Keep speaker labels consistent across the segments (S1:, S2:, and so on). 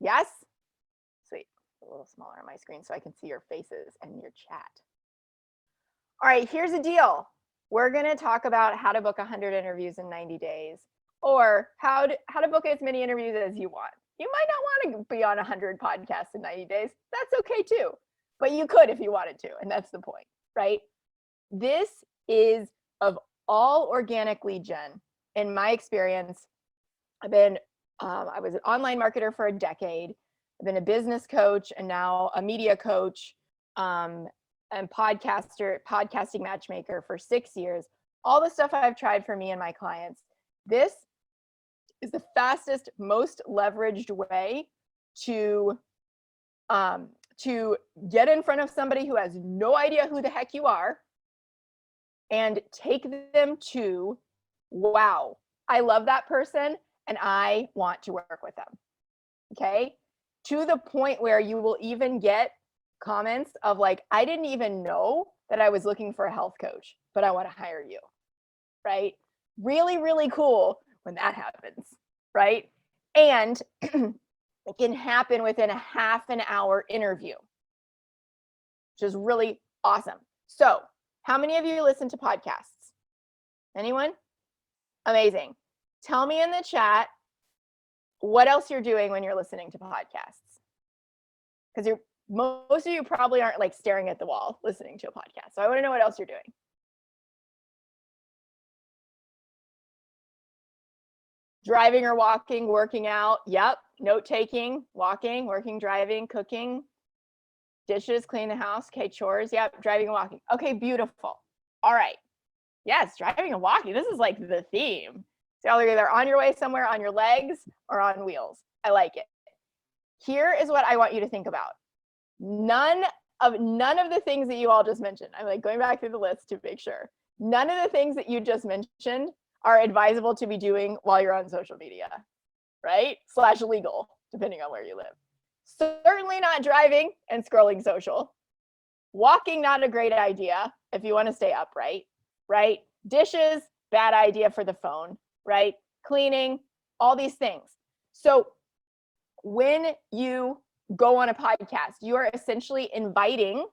S1: Yes? Sweet. A little smaller on my screen so I can see your faces and your chat. All right, here's the deal. We're going to talk about how to book 100 interviews in 90 days, or how to book as many interviews as you want. You might not want to be on 100 podcasts in 90 days. That's okay too. But you could if you wanted to, and that's the point, right? This is, of all organic lead gen, in my experience, I was an online marketer for a decade. I've been a business coach and now a media coach, and podcasting matchmaker for 6 years. All the stuff I've tried for me and my clients. This is the fastest, most leveraged way to get in front of somebody who has no idea who the heck you are and take them to, wow, I love that person and I want to work with them. Okay? To the point where you will even get comments of like, I didn't even know that I was looking for a health coach, but I want to hire you. Right? Really, really cool when that happens. Right? And it can happen within a half an hour interview, which is really awesome. So, how many of you listen to podcasts? Anyone? Amazing. Tell me in the chat what else you're doing when you're listening to podcasts. Because most of you probably aren't like staring at the wall listening to a podcast. So I want to know what else you're doing. Driving or walking, working out. Yep. Note taking, walking, working, driving, cooking, dishes, clean the house. Okay, chores. Yep. Driving and walking. Okay, beautiful. All right. Yes, driving and walking. This is like the theme. So you're either on your way somewhere on your legs or on wheels. I like it. Here is what I want you to think about. None of the things that you all just mentioned. I'm like going back through the list to make sure. None of the things that you just mentioned are advisable to be doing while you're on social media, right? / legal, depending on where you live. Certainly not driving and scrolling social. Walking, not a great idea if you want to stay upright, right? Dishes, bad idea for the phone, right? Cleaning, all these things. So when you go on a podcast, you are essentially inviting,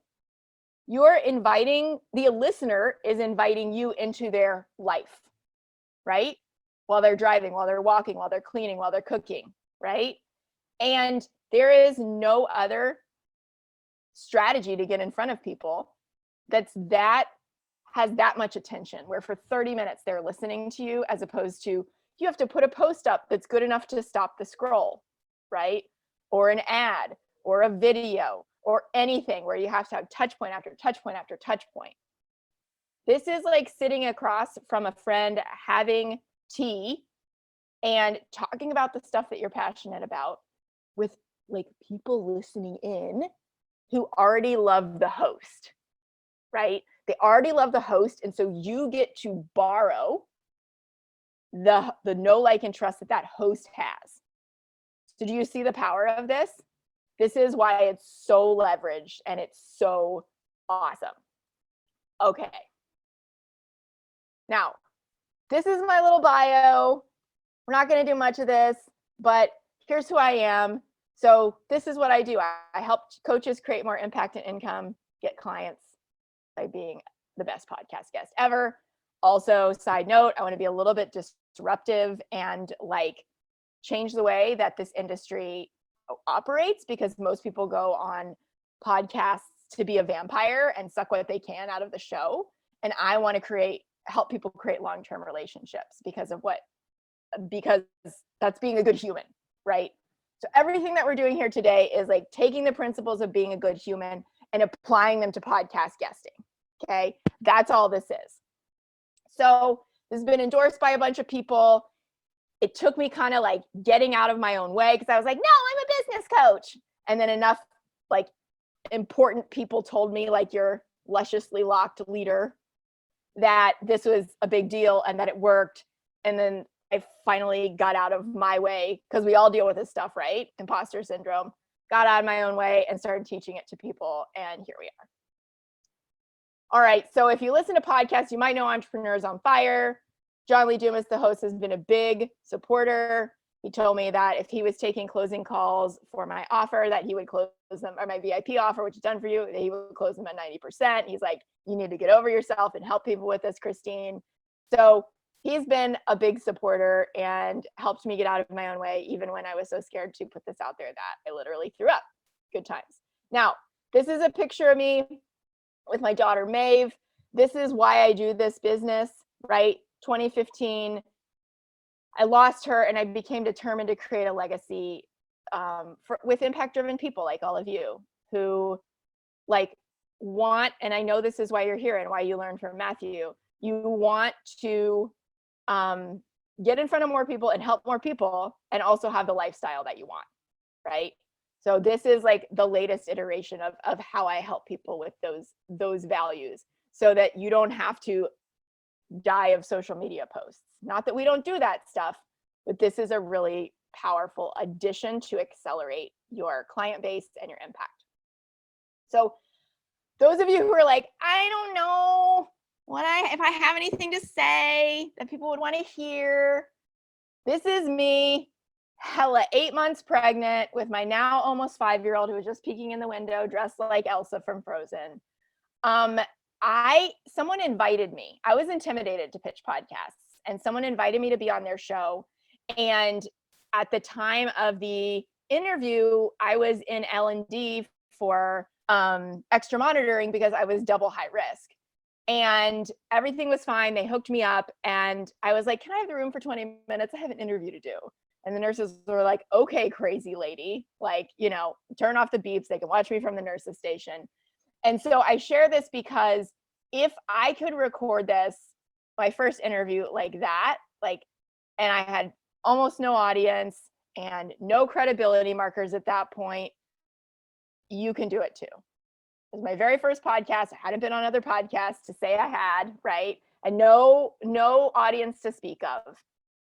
S1: the listener is inviting you into their life, right? While they're driving, while they're walking, while they're cleaning, while they're cooking, right? And there is no other strategy to get in front of people that has that much attention, where for 30 minutes they're listening to you, as opposed to you have to put a post up that's good enough to stop the scroll, right? Or an ad or a video or anything where you have to have touch point after touch point after touch point. This is like sitting across from a friend, having tea and talking about the stuff that you're passionate about with like people listening in who already love the host, right? They already love the host. And so you get to borrow the know, like, and trust that host has. So do you see the power of this? This is why it's so leveraged and it's so awesome. Okay. Now, this is my little bio. We're not going to do much of this, but here's who I am. So this is what I do. I help coaches create more impact and income, get clients by being the best podcast guest ever. Also, side note, I want to be a little bit disruptive and like change the way that this industry operates, because most people go on podcasts to be a vampire and suck what they can out of the show. And I want to help people create long-term relationships because that's being a good human, right? So everything that we're doing here today is like taking the principles of being a good human and applying them to podcast guesting. Okay, that's all this is. So this has been endorsed by a bunch of people. It took me kind of like getting out of my own way, because I was like, no, I'm a business coach. And then enough like important people told me, like your lusciously locked leader, that this was a big deal and that it worked. And then I finally got out of my way, because we all deal with this stuff, right? Imposter syndrome. Got out of my own way and started teaching it to people. And here we are. All right. So if you listen to podcasts, you might know Entrepreneurs on Fire. John Lee Dumas, the host, has been a big supporter. He told me that if he was taking closing calls for my offer, that he would close them, or my VIP offer, which is done for you, that he would close them at 90%. He's like, you need to get over yourself and help people with this, Christine. So he's been a big supporter and helped me get out of my own way, even when I was so scared to put this out there that I literally threw up. Good times. Now, this is a picture of me with my daughter, Maeve. This is why I do this business, right? 2015, I lost her and I became determined to create a legacy with impact-driven people like all of you who like want, and I know this is why you're here and why you learned from Matthew, you want to get in front of more people and help more people and also have the lifestyle that you want, right? So this is like the latest iteration of how I help people with those values so that you don't have to die of social media posts. Not that we don't do that stuff, but this is a really powerful addition to accelerate your client base and your impact. So those of you who are like, I don't know if I have anything to say that people would want to hear, this is me, hella 8 months pregnant with my now almost 5-year-old who was just peeking in the window dressed like Elsa from Frozen. Someone invited me. I was intimidated to pitch podcasts, and someone invited me to be on their show. And at the time of the interview, I was in L&D for extra monitoring because I was double high risk. And everything was fine. They hooked me up, and I was like, can I have the room for 20 minutes? I have an interview to do. And the nurses were like, okay, crazy lady, like, turn off the beeps. They can watch me from the nurses station. And so I share this because if I could record this, my first interview like that, and I had almost no audience and no credibility markers at that point, you can do it too. It was my very first podcast. I hadn't been on other podcasts to say I had, right? And no audience to speak of.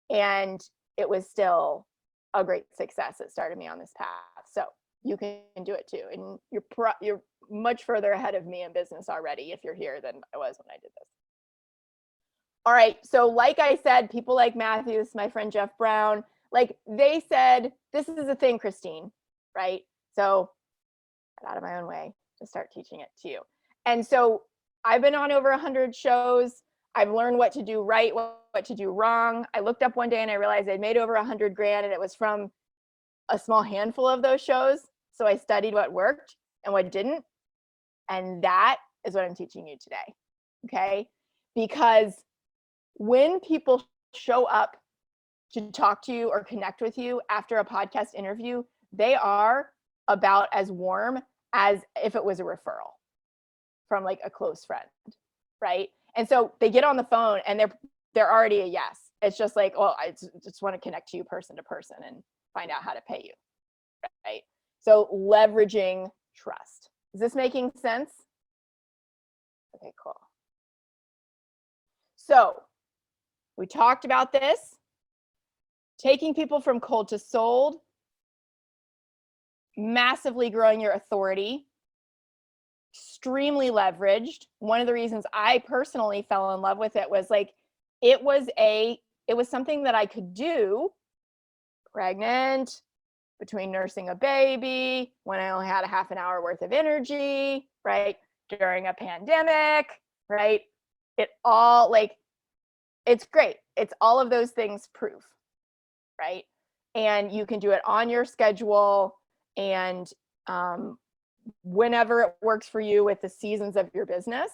S1: And it was still a great success. It started me on this path. So you can do it too. And you're much further ahead of me in business already if you're here than I was when I did this. All right. So like I said, people like Matthew, this is my friend Jeff Brown, like they said, this is a thing, Christine, right? So get out of my own way to start teaching it to you. And so I've been on over 100 shows. I've learned what to do right, what to do wrong. I looked up one day and I realized I'd made over 100 grand and it was from a small handful of those shows. So I studied what worked and what didn't. And that is what I'm teaching you today, okay? Because when people show up to talk to you or connect with you after a podcast interview, they are about as warm as if it was a referral from like a close friend, right? And so they get on the phone and they're already a yes. It's just like, well, I just want to connect to you person to person and find out how to pay you, right? So leveraging trust. Is this making sense? Okay, cool. So we talked about this, taking people from cold to sold, massively growing your authority, extremely leveraged. One of the reasons I personally fell in love with it was like, it was something that I could do pregnant, between nursing a baby, when I only had a half an hour worth of energy, right? During a pandemic, right? It all like, it's great. It's all of those things proof, right? And you can do it on your schedule and whenever it works for you with the seasons of your business.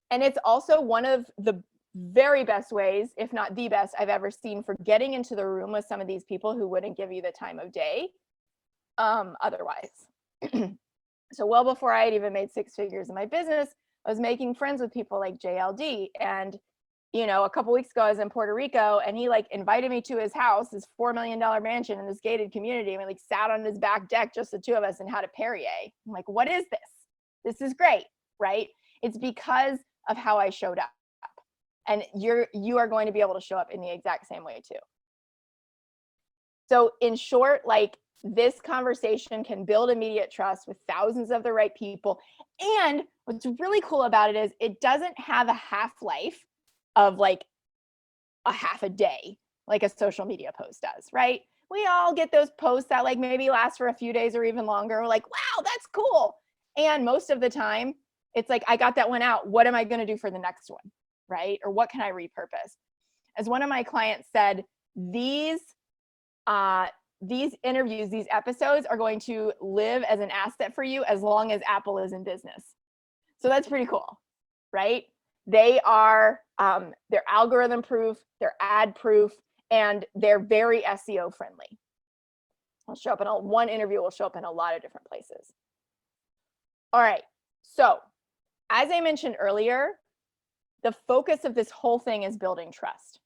S1: And it's also one of the very best ways, if not the best I've ever seen for getting into the room with some of these people who wouldn't give you the time of day otherwise. So well before I had even made 6 figures in my business, I was making friends with people like JLD. And, a couple weeks ago I was in Puerto Rico and he like invited me to his house, his $4 million mansion in this gated community. And we like sat on his back deck, just the two of us, and had a Perrier. I'm like, what is this? This is great, right? It's because of how I showed up. And you are going to be able to show up in the exact same way too. So in short, like this conversation can build immediate trust with thousands of the right people. And what's really cool about it is it doesn't have a half-life of like a half a day. like a social media post does, right? We all get those posts that like maybe last for a few days or even longer. We're like, wow, that's cool. And most of the time, it's like, I got that one out. What am I going to do for the next one, right? Or what can I repurpose? As one of my clients said, these interviews, these episodes are going to live as an asset for you as long as Apple is in business. So that's pretty cool, right? They are, they're algorithm proof, they're ad proof, and they're very SEO friendly. I'll show up in one interview will show up in a lot of different places. All right, so as I mentioned earlier, the focus of this whole thing is building trust,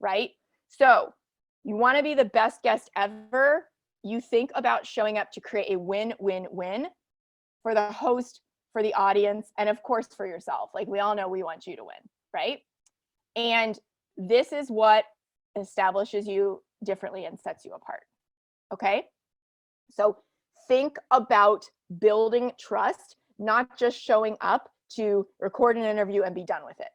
S1: right? So you want to be the best guest ever. You think about showing up to create a win-win-win for the host, for the audience, and of course for yourself. Like we all know we want you to win, right? And this is what establishes you differently and sets you apart, okay? So think about building trust, not just showing up to record an interview and be done with it.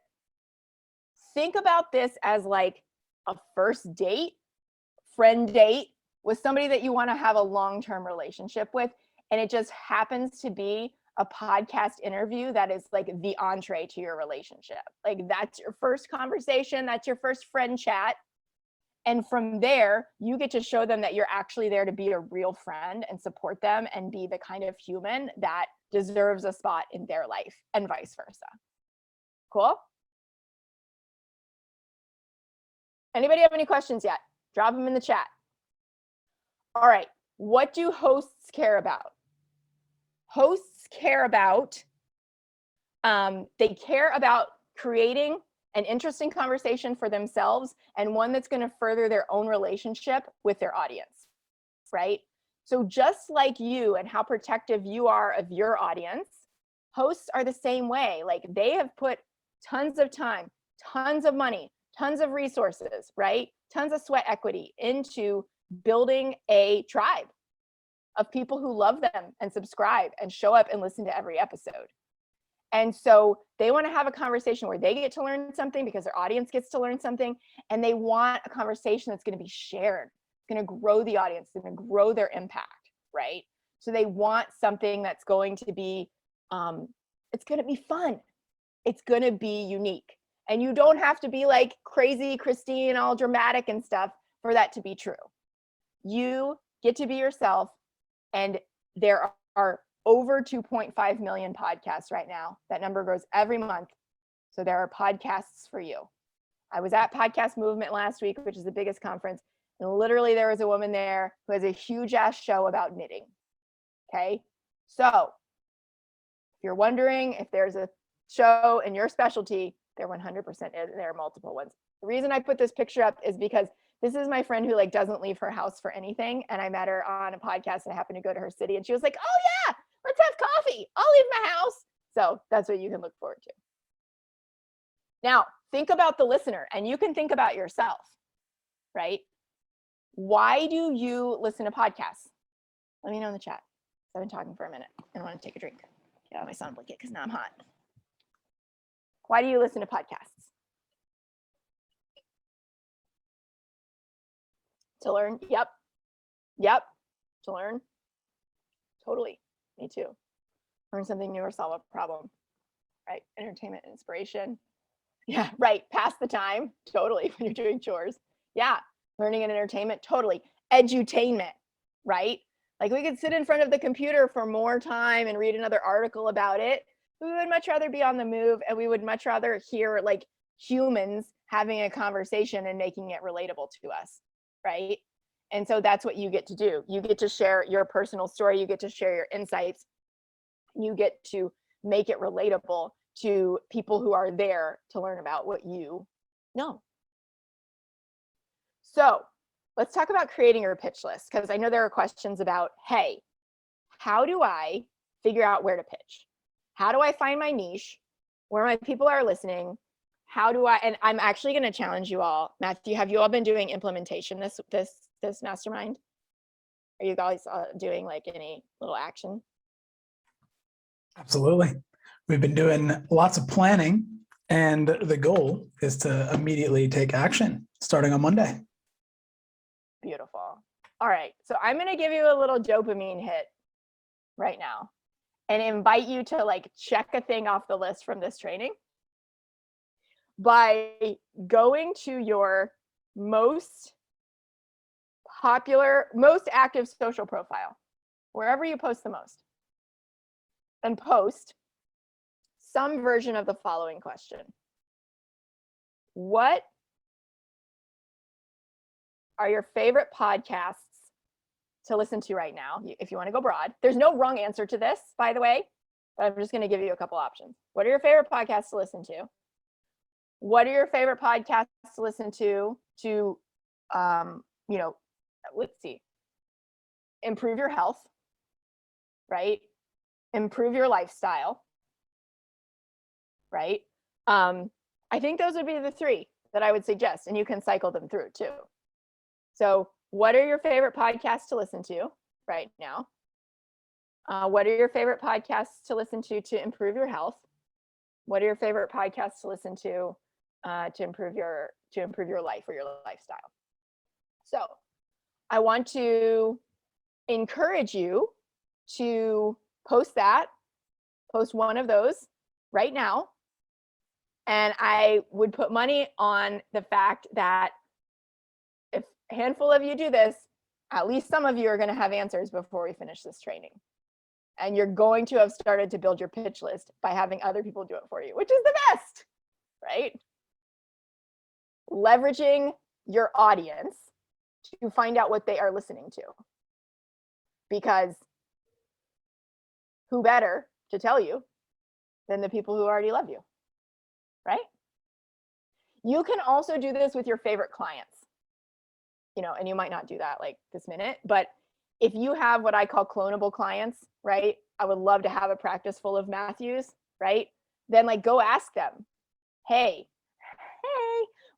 S1: Think about this as like a first date, friend date with somebody that you want to have a long-term relationship with. And it just happens to be a podcast interview that is like the entree to your relationship. Like that's your first conversation, that's your first friend chat. And from there, you get to show them that you're actually there to be a real friend and support them and be the kind of human that deserves a spot in their life and vice versa. Cool? Anybody have any questions yet? Drop them in the chat. All right, what do hosts care about? Hosts care about, they care about creating an interesting conversation for themselves and one that's going to further their own relationship with their audience, right? So just like you and how protective you are of your audience, hosts are the same way. Like they have put tons of time, tons of money, tons of resources, right? Tons of sweat equity into building a tribe of people who love them and subscribe and show up and listen to every episode. And so they want to have a conversation where they get to learn something because their audience gets to learn something. And they want a conversation that's going to be shared. It's going to grow the audience, it's going to grow their impact, right? So they want something that's going to be, it's going to be fun. It's going to be unique. And you don't have to be like crazy Christine, all dramatic and stuff for that to be true. You get to be yourself. And there are over 2.5 million podcasts right now. That number grows every month. So there are podcasts for you. I was at Podcast Movement last week, which is the biggest conference. And literally there was a woman there who has a huge ass show about knitting. Okay. So if you're wondering if there's a show in your specialty, there 100% is. There are multiple ones. The reason I put this picture up is because this is my friend who like doesn't leave her house for anything. And I met her on a podcast and I happened to go to her city and she was like, oh yeah, let's have coffee. I'll leave my house. So that's what you can look forward to. Now, think about the listener and you can think about yourself, right? Why do you listen to podcasts? Let me know in the chat. I've been talking for a minute and I want to take a drink. Get out my sun blanket because now I'm hot. Why do you listen to podcasts? To learn. Yep. To learn. Totally. Me too. Learn something new or solve a problem. Right. Entertainment, inspiration. Yeah. Right. Pass the time. Totally. When you're doing chores. Yeah. Learning and entertainment. Totally. Edutainment. Right. Like we could sit in front of the computer for more time and read another article about it. We would much rather be on the move and we would much rather hear like humans having a conversation and making it relatable to us. Right. And so that's what you get to do. You get to share your personal story. You get to share your insights. You get to make it relatable to people who are there to learn about what you know. So let's talk about creating your pitch list, because I know there are questions about, hey, how do I figure out where to pitch? How do I find my niche, where my people are listening? How do I, and I'm actually going to challenge you all. Matthew, have you all been doing implementation this mastermind? Are you guys doing like any little action?
S2: Absolutely. We've been doing lots of planning and the goal is to immediately take action starting on Monday.
S1: All right. So I'm going to give you a little dopamine hit right now and invite you to like check a thing off the list from this training by going to your most popular, most active social profile, wherever you post the most, and post some version of the following question. What are your favorite podcasts to listen to right now? If you want to go broad, there's no wrong answer to this, by the way, but I'm just going to give you a couple options. What are your favorite podcasts to listen to? What are your favorite podcasts to listen to, let's see, improve your health, right? Improve your lifestyle, right? I think those would be the three that I would suggest, and you can cycle them through too. So what are your favorite podcasts to listen to right now? What are your favorite podcasts to listen to improve your health? What are your favorite podcasts to listen to improve your life or your lifestyle? So I want to encourage you to post one of those right now. And I would put money on the fact that if a handful of you do this, at least some of you are going to have answers before we finish this training. And you're going to have started to build your pitch list by having other people do it for you, which is the best, right? Leveraging your audience to find out what they are listening to. Because who better to tell you than the people who already love you, right? You can also do this with your favorite clients, and you might not do that like this minute, but if you have what I call clonable clients, right? I would love to have a practice full of Matthews, right? Then like go ask them, hey,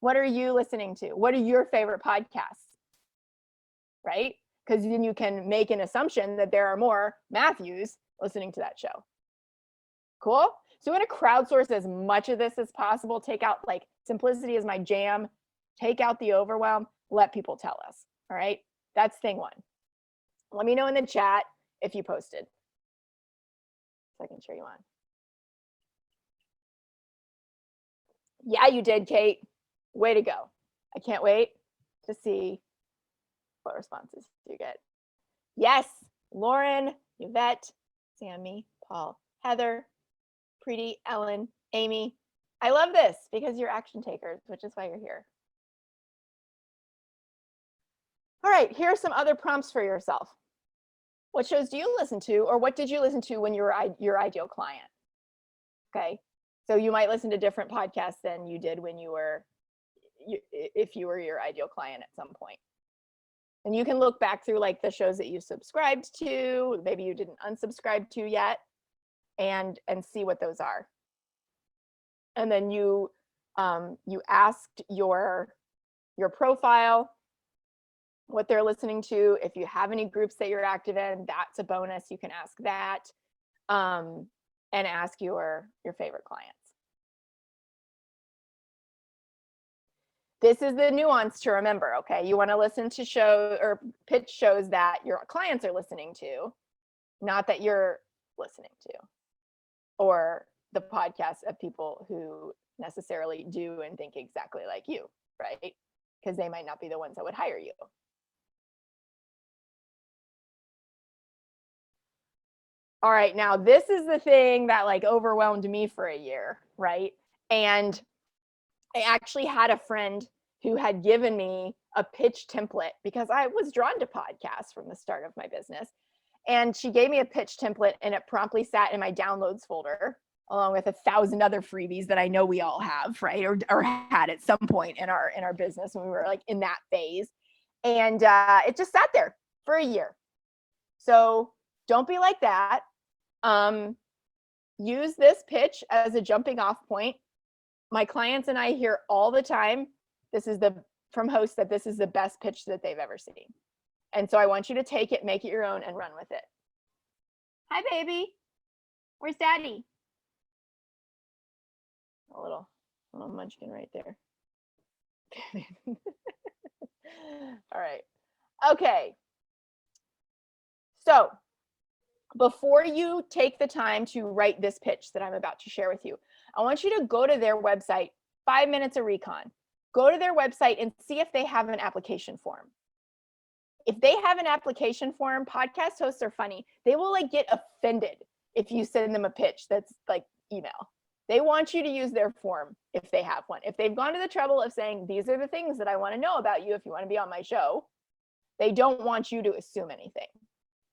S1: what are you listening to? What are your favorite podcasts? Right? Because then you can make an assumption that there are more Matthews listening to that show. Cool? So we're going to crowdsource as much of this as possible. Take out, like, simplicity is my jam. Take out the overwhelm. Let people tell us. All right? That's thing one. Let me know in the chat if you posted, so I can cheer you on. Yeah, you did, Kate. Way to go. I can't wait to see what responses you get. Yes, Lauren, Yvette, Sammy, Paul, Heather, Preeti, Ellen, Amy. I love this because you're action takers, which is why you're here. All right, here are some other prompts for yourself. What shows do you listen to, or what did you listen to when you were your ideal client? Okay, so you might listen to different podcasts than you did when if you were your ideal client at some point. And you can look back through like the shows that you subscribed to, maybe you didn't unsubscribe to yet, and see what those are. And then you asked your profile what they're listening to. If you have any groups that you're active in, that's a bonus. You can ask that, and ask your favorite clients. This is the nuance to remember, okay? You want to listen to shows or pitch shows that your clients are listening to, not that you're listening to, or the podcasts of people who necessarily do and think exactly like you, right? Because they might not be the ones that would hire you. All right, now this is the thing that like overwhelmed me for a year, right? And I actually had a friend who had given me a pitch template because I was drawn to podcasts from the start of my business. And she gave me a pitch template and it promptly sat in my downloads folder along with 1,000 other freebies that I know we all have, right? Or had at some point in our business when we were like in that phase. And it just sat there for a year. So don't be like that. Use this pitch as a jumping off point. My clients and I hear all the time, from hosts, that this is the best pitch that they've ever seen. And so I want you to take it, make it your own, and run with it. Hi, baby. Where's daddy? A little munchkin right there. All right. Okay. So before you take the time to write this pitch that I'm about to share with you, I want you to go to their website, 5 minutes of recon. Go to their website and see if they have an application form. If they have an application form, podcast hosts are funny. They will like get offended if you send them a pitch that's like email. They want you to use their form if they have one. If they've gone to the trouble of saying, these are the things that I want to know about you if you want to be on my show, they don't want you to assume anything.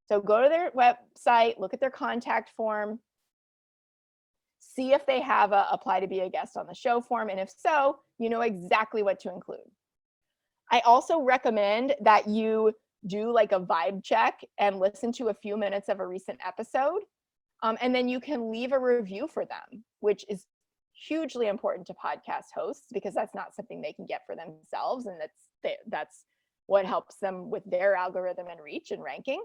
S1: So go to their website, look at their contact form, see if they have a apply to be a guest on the show form. And if so, you know exactly what to include. I also recommend that you do like a vibe check and listen to a few minutes of a recent episode. And then you can leave a review for them, which is hugely important to podcast hosts because that's not something they can get for themselves. And that's what helps them with their algorithm and reach and ranking.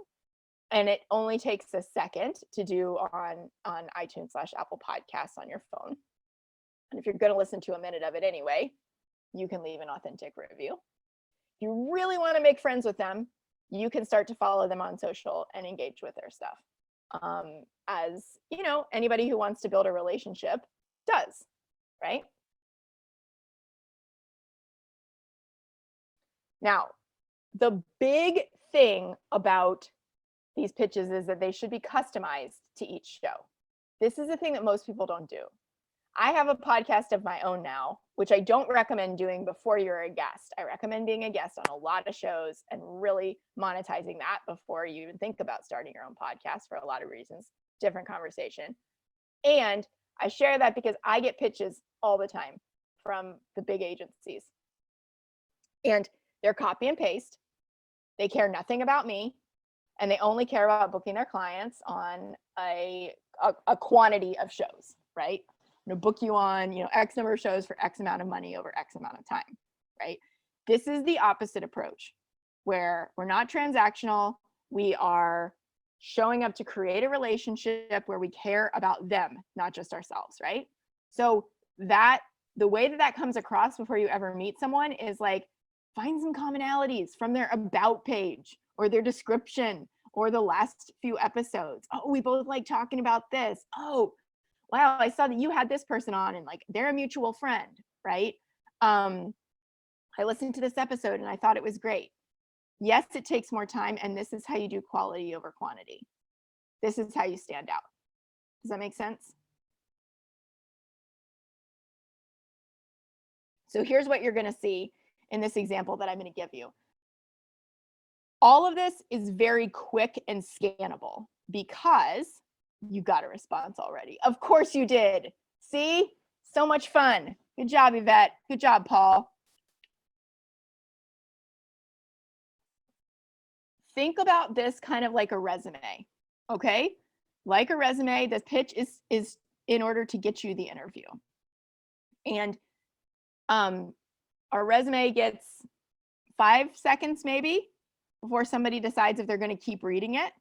S1: And it only takes a second to do on iTunes/Apple Podcasts on your phone. And if you're going to listen to a minute of it anyway, you can leave an authentic review. If you really want to make friends with them, you can start to follow them on social and engage with their stuff. As you know, anybody who wants to build a relationship does, right? Now, the big thing about these pitches is that they should be customized to each show. This is the thing that most people don't do. I have a podcast of my own now, which I don't recommend doing before you're a guest. I recommend being a guest on a lot of shows and really monetizing that before you even think about starting your own podcast for a lot of reasons. Different conversation. And I share that because I get pitches all the time from the big agencies. And they're copy and paste. They care nothing about me. And they only care about booking their clients on a quantity of shows, right? Book you on, X number of shows for X amount of money over X amount of time, right? This is the opposite approach where we're not transactional. We are showing up to create a relationship where we care about them, not just ourselves, right? So the way that comes across before you ever meet someone is like, find some commonalities from their about page or their description or the last few episodes. Oh, we both like talking about this. Oh, wow, I saw that you had this person on and like they're a mutual friend, right? I listened to this episode and I thought it was great. Yes, it takes more time, and this is how you do quality over quantity. This is how you stand out. Does that make sense? So here's what you're going to see in this example that I'm going to give you. All of this is very quick and scannable because you got a response already. Of course you did. See? So much fun. Good job, Yvette. Good job, Paul. Think about this kind of like a resume, okay? Like a resume, the pitch is in order to get you the interview. And our resume gets 5 seconds maybe before somebody decides if they're going to keep reading it,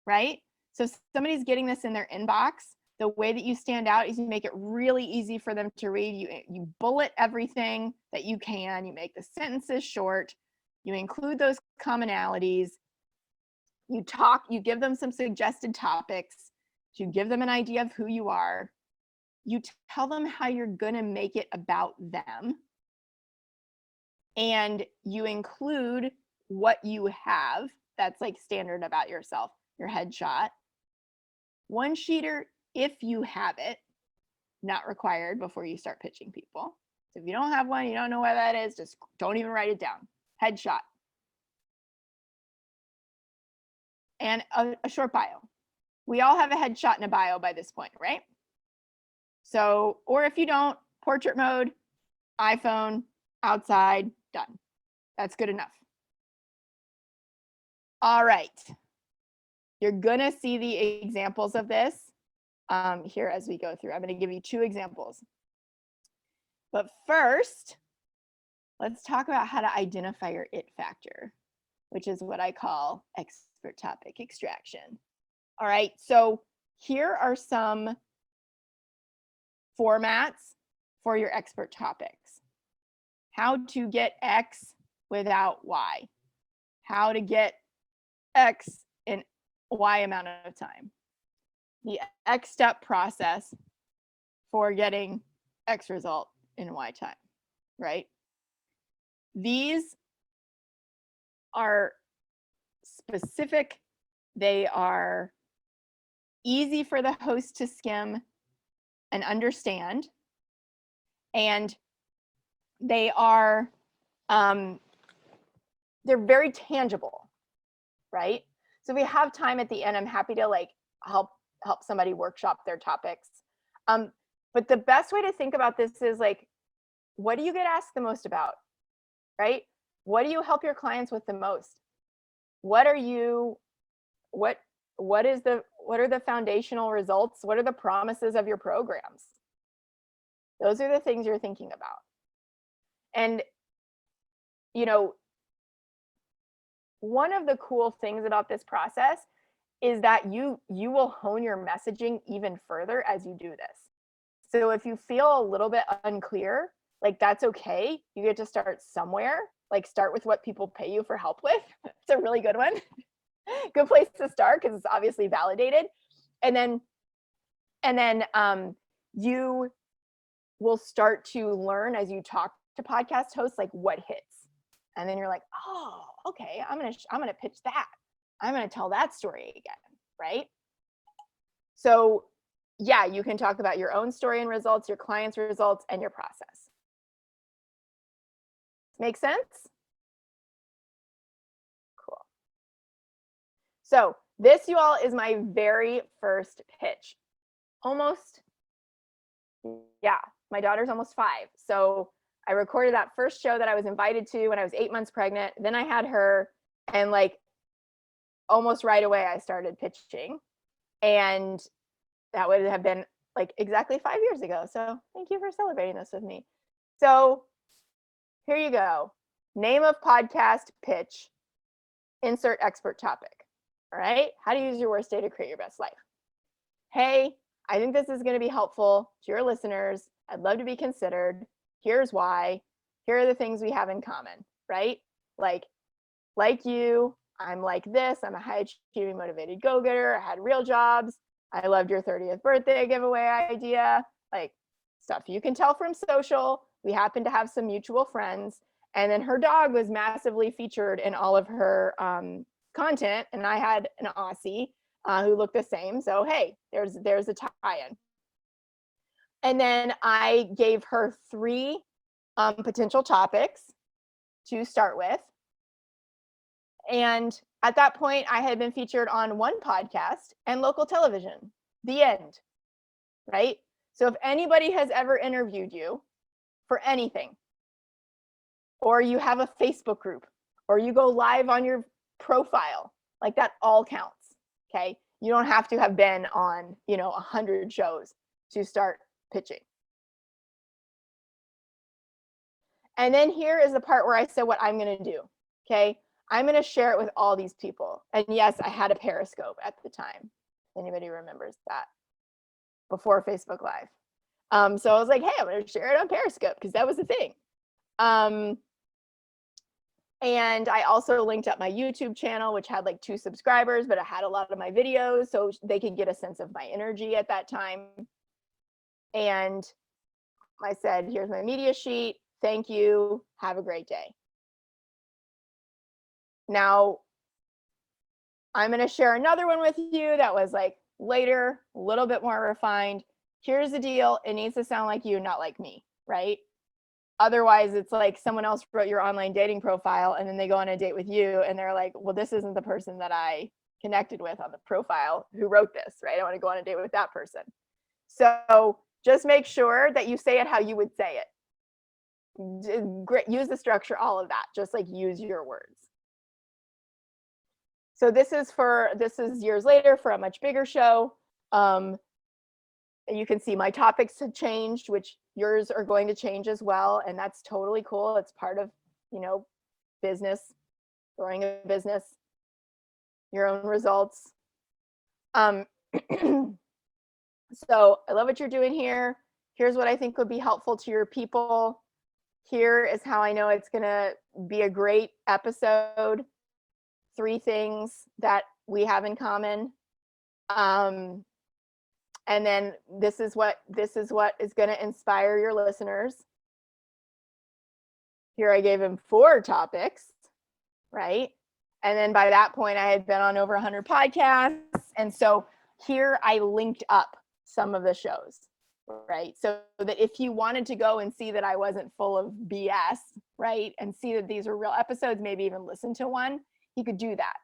S1: right? So if somebody's getting this in their inbox, the way that you stand out is you make it really easy for them to read. You bullet everything that you can. You make the sentences short. You include those commonalities. You give them some suggested topics. You give them an idea of who you are. You tell them how you're going to make it about them. And you include what you have that's like standard about yourself, your headshot. One sheeter, if you have it, not required before you start pitching people. So if you don't have one, you don't know what that is, just don't even write it down. Headshot. And a short bio. We all have a headshot and a bio by this point, right? So, or if you don't, portrait mode, iPhone, outside, done. That's good enough. All right. You're going to see the examples of this here as we go through. I'm going to give you 2 examples. But first, let's talk about how to identify your it factor, which is what I call expert topic extraction. All right, so here are some formats for your expert topics. How to get X without Y. How to get X in Y amount of time. The X step process for getting X result in Y time, right? These are specific. They are easy for the host to skim and understand. And they are, they're very tangible, right? So if we have time at the end, I'm happy to like help somebody workshop their topics. But the best way to think about this is like, what do you get asked the most about, right? What do you help your clients with the most? What are the foundational results? What are the promises of your programs? Those are the things you're thinking about. And, you know, one of the cool things about this process is that you will hone your messaging even further as you do this. So if you feel a little bit unclear, like that's okay. You get to start somewhere, like start with what people pay you for help with. It's a really good one. Good place to start because it's obviously validated. And then you will start to learn as you talk to podcast hosts, like what hits. And then you're like, oh, okay, I'm gonna pitch that. I'm gonna tell that story again, right? So yeah, you can talk about your own story and results, your clients' results, and your process. Make sense? Cool. So this, you all, is my very first pitch. Almost, yeah, my daughter's almost 5. So I recorded that first show that I was invited to when I was 8 months pregnant. Then I had her, and like almost right away I started pitching. And that would have been like exactly 5 years ago. So thank you for celebrating this with me. So here you go. Name of podcast, pitch, insert expert topic. All right. How to use your worst day to create your best life. Hey, I think this is going to be helpful to your listeners. I'd love to be considered. Here's why. Here are the things we have in common, right? Like you, I'm like this. I'm a high achieving, motivated go-getter. I had real jobs. I loved your 30th birthday giveaway idea, like stuff you can tell from social. We happen to have some mutual friends. And then her dog was massively featured in all of her content. And I had an Aussie who looked the same. So, hey, there's a tie-in. And then I gave her 3 potential topics to start with. And at that point, I had been featured on 1 podcast and local television. The end, right? So if anybody has ever interviewed you for anything, or you have a Facebook group, or you go live on your profile, like that all counts, okay? You don't have to have been on, 100 shows to start pitching. And then here is the part where I said what I'm going to do, okay? I'm going to share it with all these people. And yes, I had a Periscope at the time. If anybody remembers that, before Facebook Live. So I was like, hey, I'm going to share it on Periscope because that was the thing. And I also linked up my YouTube channel, which had like 2 subscribers, but it had a lot of my videos so they could get a sense of my energy at that time. And I said, here's my media sheet. Thank you. Have a great day. Now, I'm going to share another one with you that was like later, a little bit more refined. Here's the deal. It needs to sound like you, not like me, right? Otherwise, it's like someone else wrote your online dating profile and then they go on a date with you and they're like, well, this isn't the person that I connected with on the profile who wrote this, right? I want to go on a date with that person. So just make sure that you say it how you would say it. Use the structure, all of that. Just like use your words. So this is years later for a much bigger show. You can see my topics have changed, which yours are going to change as well. And that's totally cool. It's part of, business, growing a business, your own results. So I love what you're doing here. Here's what I think would be helpful to your people. Here is how I know it's going to be a great episode. 3 things that we have in common. And then this is what is going to inspire your listeners. Here I gave him 4 topics, right? And then by that point, I had been on over 100 podcasts. And so here I linked up some of the shows, right? So that if you wanted to go and see that I wasn't full of BS, right? And see that these were real episodes, maybe even listen to one, you could do that.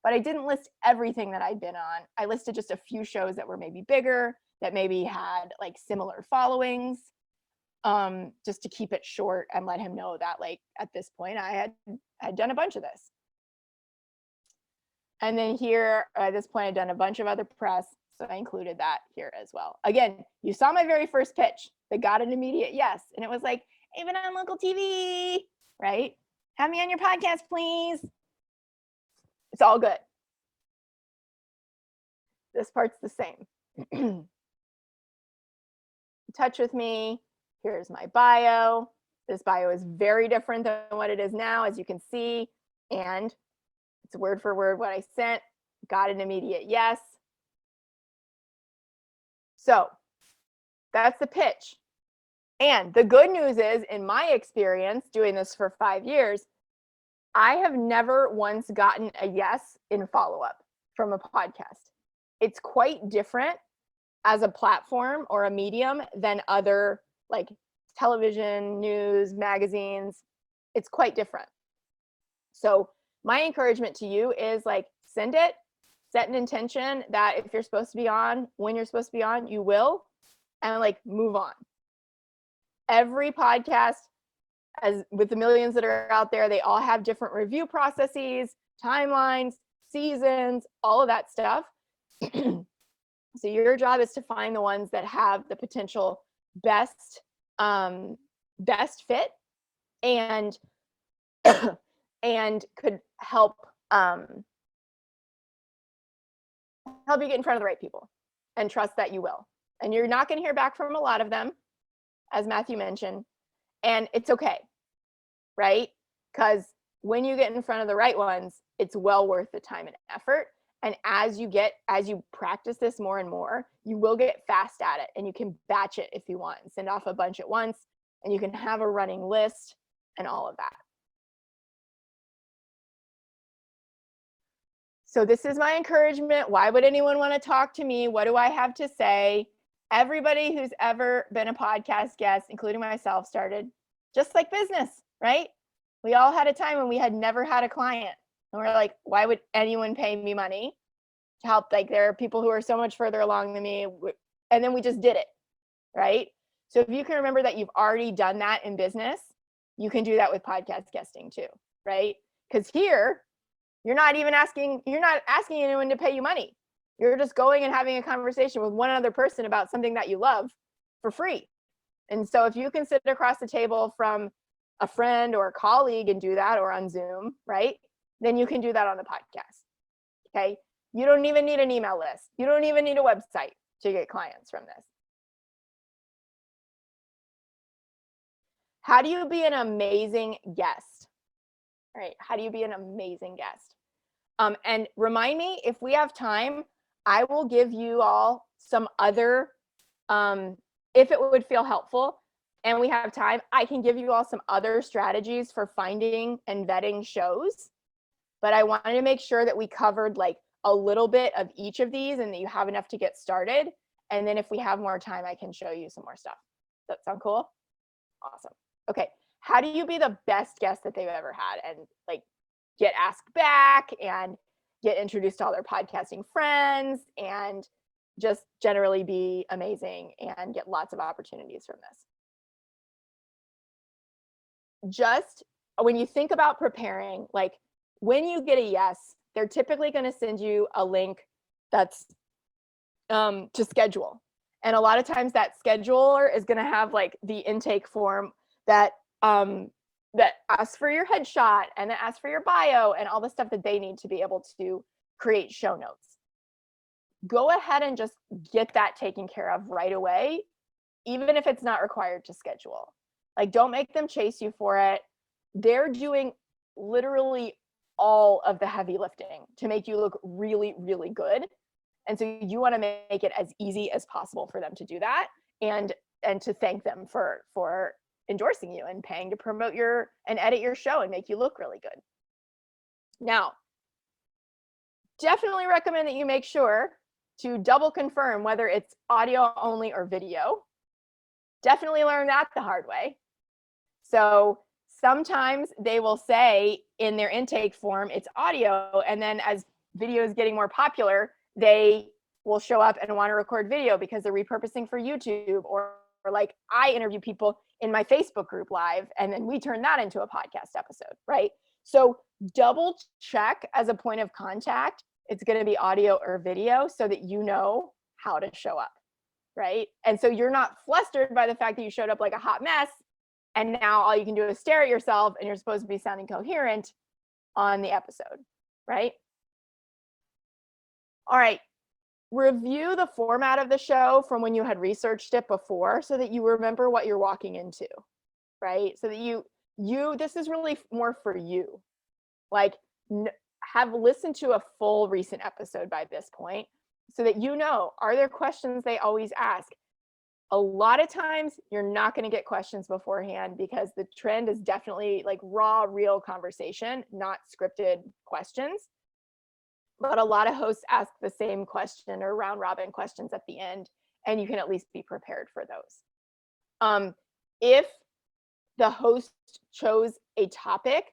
S1: But I didn't list everything that I'd been on. I listed just a few shows that were maybe bigger, that maybe had like similar followings, just to keep it short and let him know that like at this point I had done a bunch of this. And then here at this point I'd done a bunch of other press, so I included that here as well. Again, you saw my very first pitch that got an immediate yes, and it was like, even on local TV, right? Have me on your podcast, please. It's all good. This part's the same. Touch with me. Here's my bio. This bio is very different than what it is now, as you can see. And it's word for word what I sent. Got an immediate yes. So that's the pitch. And the good news is, in my experience doing this for 5 years, I have never once gotten a yes in follow-up from a podcast. It's quite different as a platform or a medium than other like television, news, magazines. It's quite different. So my encouragement to you is like, send it, set an intention that if you're supposed to be on, when you're supposed to be on, you will, and like move on. Every podcast, as with the millions that are out there, they all have different review processes, timelines, seasons, all of that stuff. So your job is to find the ones that have the potential best fit and and could help you get in front of the right people, and trust that you will. And you're not going to hear back from a lot of them, as Matthew mentioned, and it's okay, right? Because when you get in front of the right ones, it's well worth the time and effort. And as you practice this more and more, you will get fast at it, and you can batch it if you want and send off a bunch at once, and you can have a running list and all of that. So this is my encouragement. Why would anyone want to talk to me? What do I have to say? Everybody who's ever been a podcast guest, including myself, started just like business, right? We all had a time when we had never had a client. And we're like, why would anyone pay me money to help? Like, there are people who are so much further along than me. And then we just did it, right? So if you can remember that you've already done that in business, you can do that with podcast guesting too, right? Because here, you're not asking anyone to pay you money. You're just going and having a conversation with one other person about something that you love for free. And so if you can sit across the table from a friend or a colleague and do that, or on Zoom, right? Then you can do that on the podcast. Okay. You don't even need an email list. You don't even need a website to get clients from this. How do you be an amazing guest? All right. How do you be an amazing guest? And remind me, if we have time, I will give you all some other, if it would feel helpful and we have time, I can give you all some other strategies for finding and vetting shows. But I wanted to make sure that we covered like a little bit of each of these and that you have enough to get started. And then if we have more time, I can show you some more stuff. Does that sound cool? Awesome. Okay. How do you be the best guest that they've ever had and like get asked back and get introduced to all their podcasting friends and just generally be amazing and get lots of opportunities from this? Just when you think about preparing, like when you get a yes, they're typically going to send you a link that's to schedule. And a lot of times that scheduler is going to have like the intake form that asks for your headshot and that asks for your bio and all the stuff that they need to be able to create show notes. Go ahead and just get that taken care of right away, even if it's not required to schedule. Like, don't make them chase you for it. They're doing literally all of the heavy lifting to make you look really, really good. And so you want to make it as easy as possible for them to do that, and to thank them for endorsing you and paying to promote and edit your show and make you look really good. Now, definitely recommend that you make sure to double confirm whether it's audio only or video. Definitely learn that the hard way. So sometimes they will say in their intake form it's audio, and then as video is getting more popular, they will show up and want to record video because they're repurposing for YouTube, or like I interview people in my Facebook group live, and then we turn that into a podcast episode, right? So double check as a point of contact, it's going to be audio or video, so that you know how to show up, right? And so you're not flustered by the fact that you showed up like a hot mess, and now all you can do is stare at yourself, and you're supposed to be sounding coherent on the episode, right? All right, review the format of the show from when you had researched it before, so that you remember what you're walking into, right? So that you this is really more for you. Like, have listened to a full recent episode by this point, so that you know, are there questions they always ask? A lot of times you're not going to get questions beforehand, because the trend is definitely like raw, real conversation, not scripted questions. But a lot of hosts ask the same question or round robin questions at the end, and you can at least be prepared for those. If the host chose a topic,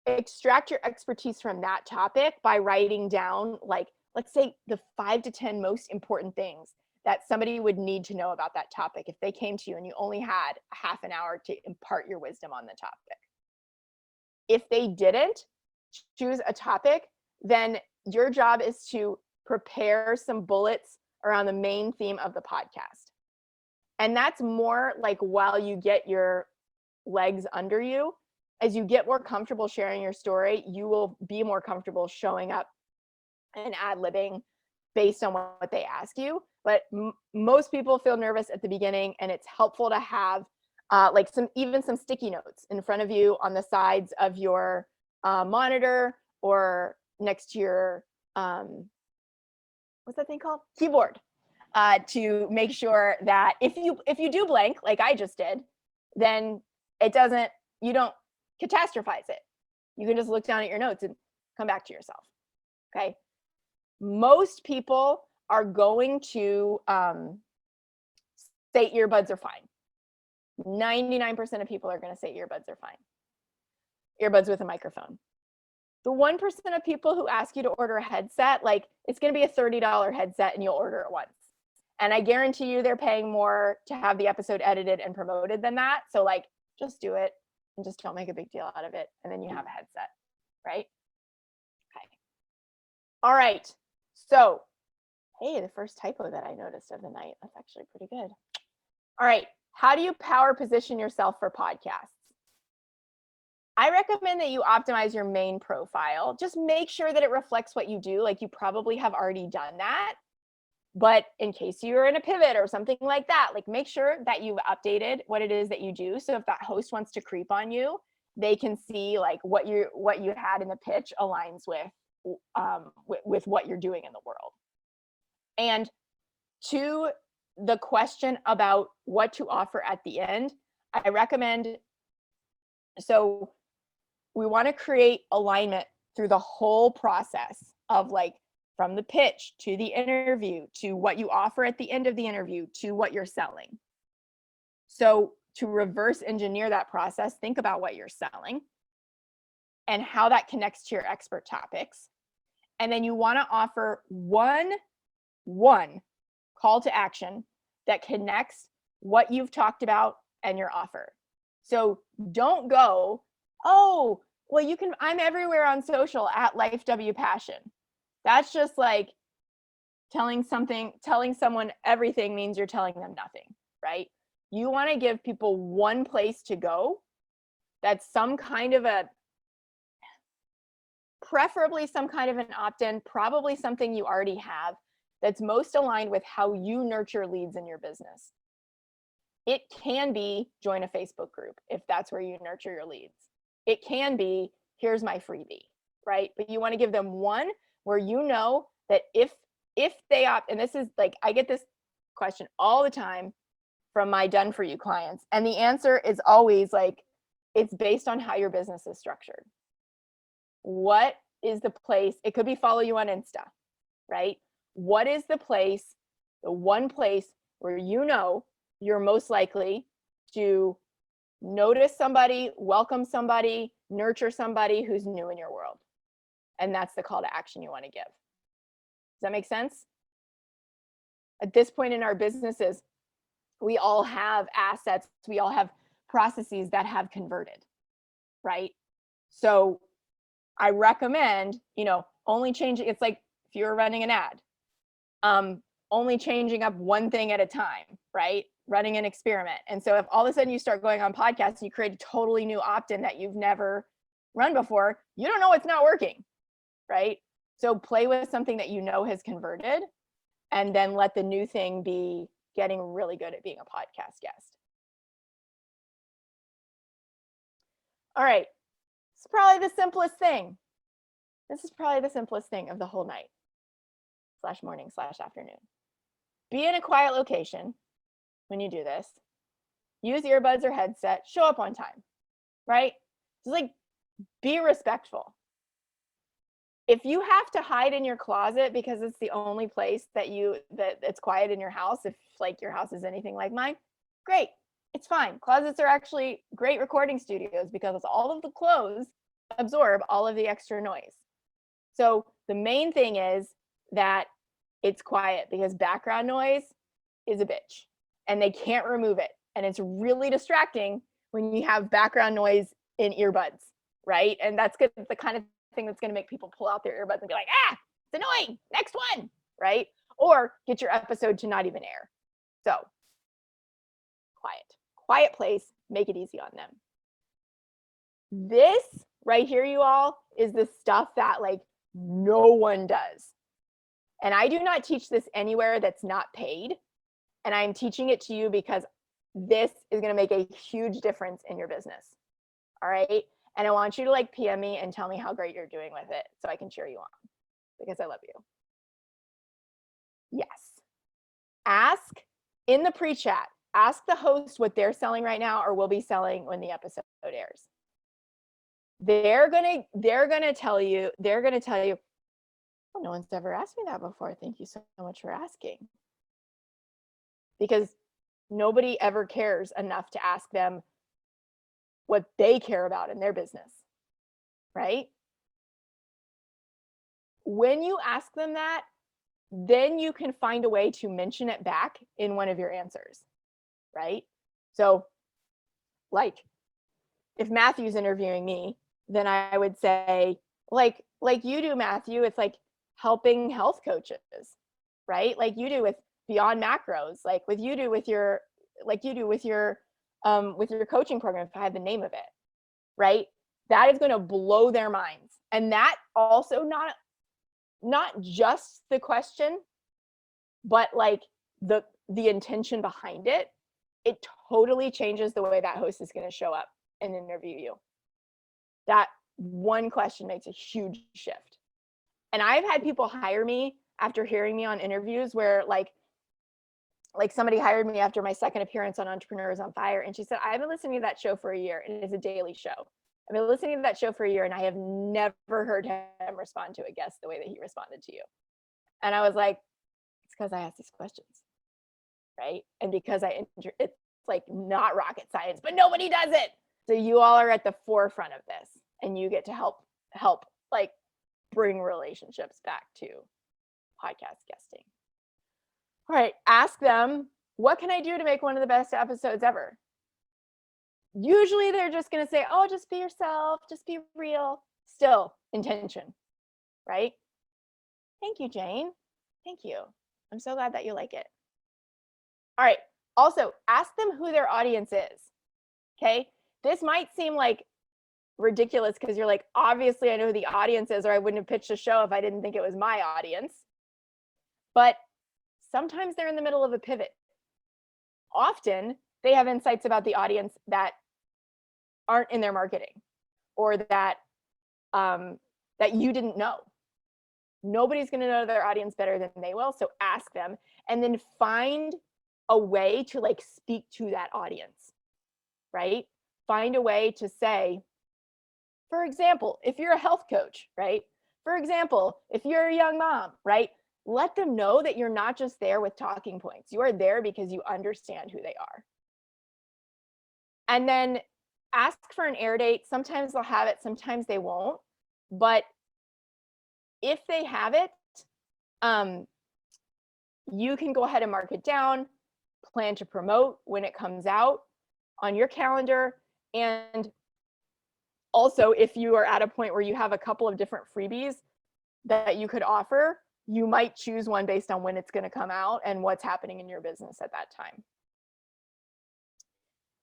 S1: extract your expertise from that topic by writing down, like, let's say the 5 to 10 most important things that somebody would need to know about that topic if they came to you and you only had a half an hour to impart your wisdom on the topic. If they didn't choose a topic, then your job is to prepare some bullets around the main theme of the podcast. And that's more like while you get your legs under you. As you get more comfortable sharing your story, you will be more comfortable showing up and ad-libbing based on what they ask you. But most people feel nervous at the beginning, and it's helpful to have like even some sticky notes in front of you on the sides of your monitor, or next to your what's that thing called? Keyboard, to make sure that if you do blank like I just did, then you don't catastrophize it. You can just look down at your notes and come back to yourself. Okay. Most people are going to say earbuds are fine. 99% of people are going to say earbuds are fine. Earbuds with a microphone. The 1% of people who ask you to order a headset, like, it's going to be a $30 headset and you'll order it once. And I guarantee you they're paying more to have the episode edited and promoted than that. So like, just do it and just don't make a big deal out of it. And then you have a headset, right? Okay. All right. So, hey, the first typo that I noticed of the night. That's actually pretty good. All right. How do you power position yourself for podcasts? I recommend that you optimize your main profile. Just make sure that it reflects what you do. Like, you probably have already done that. But in case you're in a pivot or something like that, like, make sure that you've updated what it is that you do. So if that host wants to creep on you, they can see like what you had in the pitch aligns with what you're doing in the world. And to the question about what to offer at the end, I recommend, so we want to create alignment through the whole process of, like, from the pitch to the interview, to what you offer at the end of the interview, to what you're selling. So to reverse engineer that process, think about what you're selling and how that connects to your expert topics. And then you want to offer one call to action that connects what you've talked about and your offer. So don't go, oh, well, I'm everywhere on social at Life W Passion. That's just like telling someone everything means you're telling them nothing, right? You want to give people one place to go that's preferably some kind of an opt-in, probably something you already have, that's most aligned with how you nurture leads in your business. It can be join a Facebook group if that's where you nurture your leads. It can be, here's my freebie, right? But you want to give them one where you know that if they opt, and this is like, I get this question all the time from my done for you clients, and the answer is always like, it's based on how your business is structured. What is the place? It could be follow you on Insta, right? What is the place, the one place where you know you're most likely to notice somebody, welcome somebody, nurture somebody who's new in your world? And that's the call to action you want to give. Does that make sense? At this point in our businesses, we all have assets, we all have processes that have converted, right? So I recommend, only changing, it's like if you're running an ad, only changing up one thing at a time, right? Running an experiment. And so if all of a sudden you start going on podcasts and you create a totally new opt-in that you've never run before, you don't know what's not working, right? So play with something that you know has converted, and then let the new thing be getting really good at being a podcast guest. All right, it's probably the simplest thing. This is probably the simplest thing of the whole night / morning / afternoon. Be in a quiet location when you do this. Use earbuds or headset. Show up on time, right? Just like be respectful. If you have to hide in your closet because it's the only place that it's quiet in your house, if like your house is anything like mine, great, it's fine. Closets are actually great recording studios because all of the clothes absorb all of the extra noise. So the main thing is that it's quiet, because background noise is a bitch and they can't remove it. And it's really distracting when you have background noise in earbuds, right? And that's good. It's the kind of thing that's going to make people pull out their earbuds and be like, it's annoying, next one, right? Or get your episode to not even air. So quiet place, make it easy on them. This right here, you all, is the stuff that like no one does. And I do not teach this anywhere that's not paid. And I'm teaching it to you because this is going to make a huge difference in your business. All right. And I want you to like PM me and tell me how great you're doing with it so I can cheer you on, because I love you. Yes. Ask in the pre-chat, ask the host what they're selling right now or will be selling when the episode airs. They're going to tell you, oh, no one's ever asked me that before. Thank you so much for asking. Because nobody ever cares enough to ask them what they care about in their business, right? When you ask them that, then you can find a way to mention it back in one of your answers, right? So like if Matthew's interviewing me, then I would say, like you do, Matthew, it's like helping health coaches, right? Like you do with Beyond Macros, like with your coaching program, if I had the name of it, right? That is going to blow their minds. And that also not just the question, but like the intention behind it, it totally changes the way that host is going to show up and interview you. That one question makes a huge shift. And I've had people hire me after hearing me on interviews where like somebody hired me after my second appearance on Entrepreneurs on Fire. And she said, I've been listening to that show for a year, and it is a daily show. I've been listening to that show for a year, and I have never heard him respond to a guest the way that he responded to you. And I was like, it's because I ask these questions, right? And because it's like not rocket science, but nobody does it. So you all are at the forefront of this, and you get to help like bring relationships back to podcast guesting. All right, ask them, what can I do to make one of the best episodes ever? Usually they're just going to say, oh, just be yourself, just be real. Still, intention, right? Thank you, Jane. Thank you. I'm so glad that you like it. All right, also ask them who their audience is, okay? This might seem like ridiculous because you're like, obviously I know who the audience is, or I wouldn't have pitched a show if I didn't think it was my audience. But sometimes they're in the middle of a pivot. Often they have insights about the audience that aren't in their marketing, or that that you didn't know. Nobody's going to know their audience better than they will. So ask them, and then find a way to like speak to that audience, right? Find a way to say, for example, if you're a health coach, right? For example, if you're a young mom, right? Let them know that you're not just there with talking points. You are there because you understand who they are. And then ask for an air date. Sometimes they'll have it, sometimes they won't. But if they have it, you can go ahead and mark it down, plan to promote when it comes out on your calendar. And also, if you are at a point where you have a couple of different freebies that you could offer, you might choose one based on when it's going to come out and what's happening in your business at that time.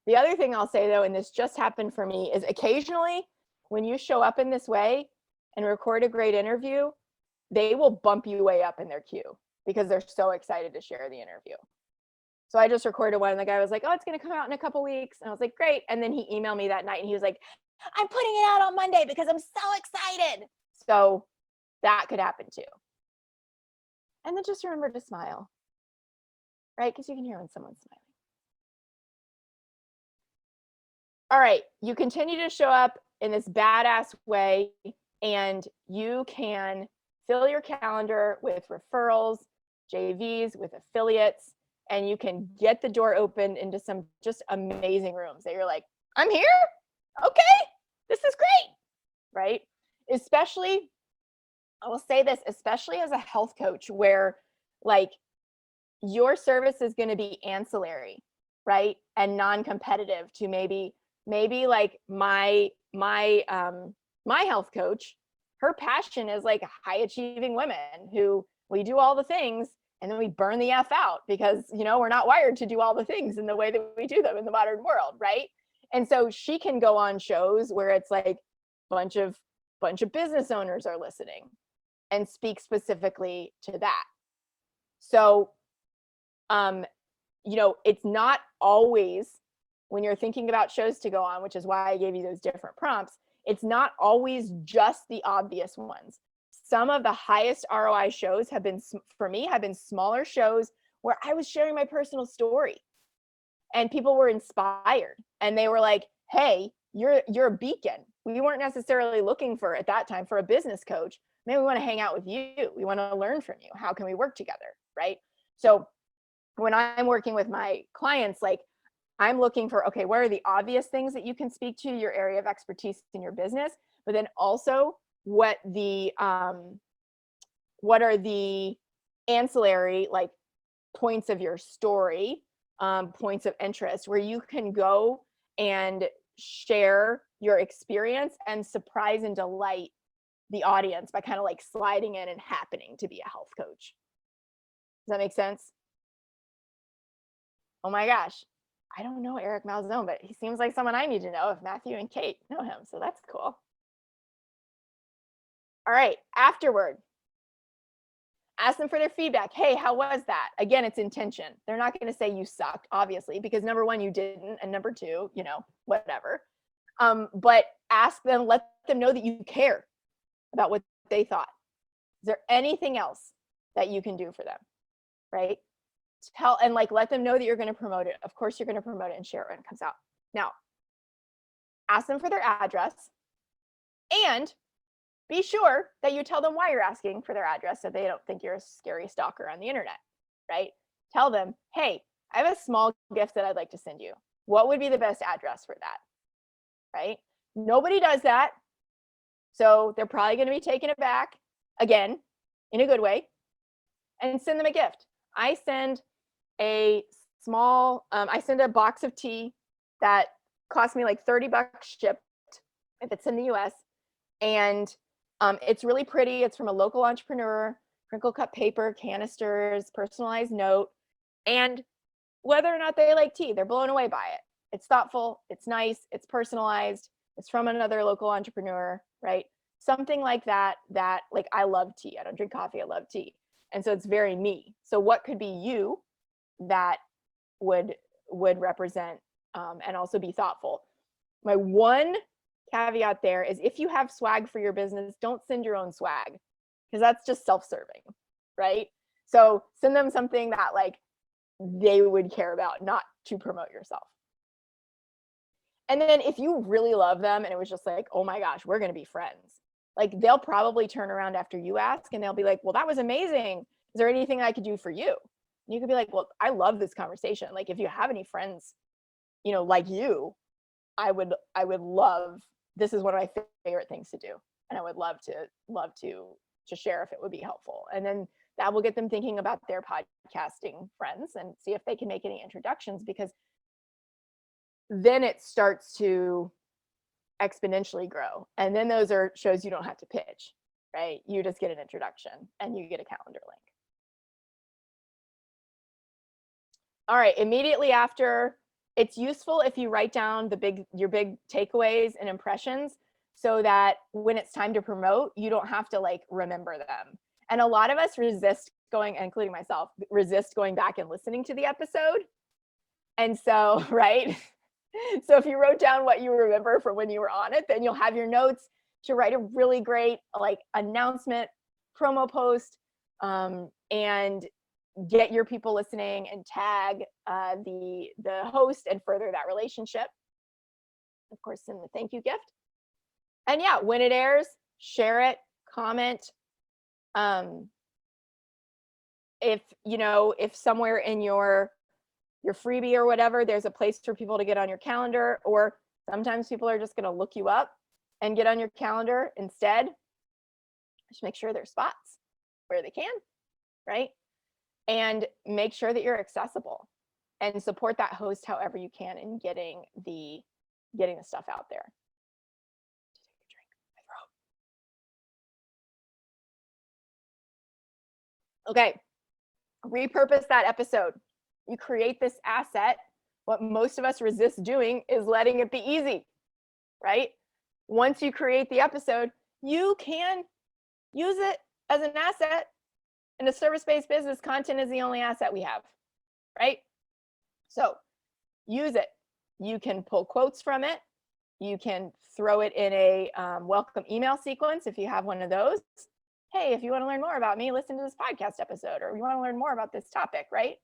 S1: The other thing I'll say though, and this just happened for me, is occasionally when you show up in this way and record a great interview, they will bump you way up in their queue because they're so excited to share the interview. So I just recorded one and the guy was like, oh, it's going to come out in a couple weeks. And I was like, great. And then he emailed me that night and he was like, I'm putting it out on Monday because I'm so excited. So that could happen too. And then just remember to smile, right? Because you can hear when someone's smiling. All right, you continue to show up in this badass way, and you can fill your calendar with referrals, JVs, with affiliates, and you can get the door open into some just amazing rooms that you're like, I'm here? Okay, this is great, right? Especially, I will say this, especially as a health coach where like your service is going to be ancillary, right? And non-competitive to maybe like my health coach, her passion is like high achieving women who we do all the things and then we burn the F out because, you know, we're not wired to do all the things in the way that we do them in the modern world, right? And so she can go on shows where it's like bunch of business owners are listening and speak specifically to that. So, you know, it's not always, when you're thinking about shows to go on, which is why I gave you those different prompts, it's not always just the obvious ones. Some of the highest ROI shows have been, for me, have been smaller shows where I was sharing my personal story and people were inspired and they were like, hey, you're a beacon. We weren't necessarily looking for, at that time, for a business coach. Maybe we want to hang out with you. We want to learn from you. How can we work together, right? So when I'm working with my clients, like, I'm looking for, okay, what are the obvious things that you can speak to, your area of expertise in your business, but then also what are the ancillary like points of your story, points of interest where you can go and share your experience and surprise and delight the audience by kind of like sliding in and happening to be a health coach. Does that make sense? Oh my gosh. I don't know Eric Malzone, but he seems like someone I need to know if Matthew and Kate know him. So that's cool. All right, afterward, ask them for their feedback. Hey, how was that? Again, it's intention. They're not going to say you sucked, obviously, because number one, you didn't. And number two, you know, whatever. But ask them, let them know that you care about what they thought. Is there anything else that you can do for them, right? Tell and like let them know that you're going to promote it. Of course, you're going to promote it and share it when it comes out. Now, ask them for their address and be sure that you tell them why you're asking for their address so they don't think you're a scary stalker on the internet, right? Tell them, hey, I have a small gift that I'd like to send you. What would be the best address for that, right? Nobody does that. So they're probably going to be taken aback, again, in a good way, and send them a gift. I send a small, I send a box of tea that cost me like $30 shipped if it's in the US. And it's really pretty. It's from a local entrepreneur, crinkle cut paper, canisters, personalized note. And whether or not they like tea, they're blown away by it. It's thoughtful, it's nice, it's personalized, it's from another local entrepreneur, right? Something like that, like I love tea. I don't drink coffee, I love tea. And so it's very me. So what could be you that would represent and also be thoughtful? My one caveat there is if you have swag for your business, don't send your own swag because that's just self-serving, right? So send them something that like they would care about, not to promote yourself. And then if you really love them and it was just like, oh my gosh, we're going to be friends, like they'll probably turn around after you ask and they'll be like, well, that was amazing. Is there anything I could do for you? And you could be like, well, I love this conversation. Like if you have any friends, you know, like you, I would love, this is one of my favorite things to do. And I would love to share if it would be helpful. And then that will get them thinking about their podcasting friends and see if they can make any introductions, because then it starts to exponentially grow. And then those are shows you don't have to pitch, right? You just get an introduction and you get a calendar link. All right, immediately after, it's useful if you write down your big takeaways and impressions so that when it's time to promote, you don't have to like remember them. And a lot of us resist going, including myself, resist going back and listening to the episode. And so, right? So if you wrote down what you remember from when you were on it, then you'll have your notes to write a really great like announcement, promo post, and get your people listening and tag the host and further that relationship. Of course, send the thank you gift. And yeah, when it airs, share it, comment. If somewhere in your freebie or whatever, there's a place for people to get on your calendar, or sometimes people are just going to look you up and get on your calendar instead. Just make sure there's spots where they can, right? And make sure that you're accessible and support that host however you can in getting the stuff out there. Okay, repurpose that episode. You create this asset. What most of us resist doing is letting it be easy, right? Once you create the episode, you can use it as an asset. In a service-based business, content is the only asset we have, right? So use it. You can pull quotes from it. You can throw it in a welcome email sequence if you have one of those. Hey, if you want to learn more about me, listen to this podcast episode, or you want to learn more about this topic, right?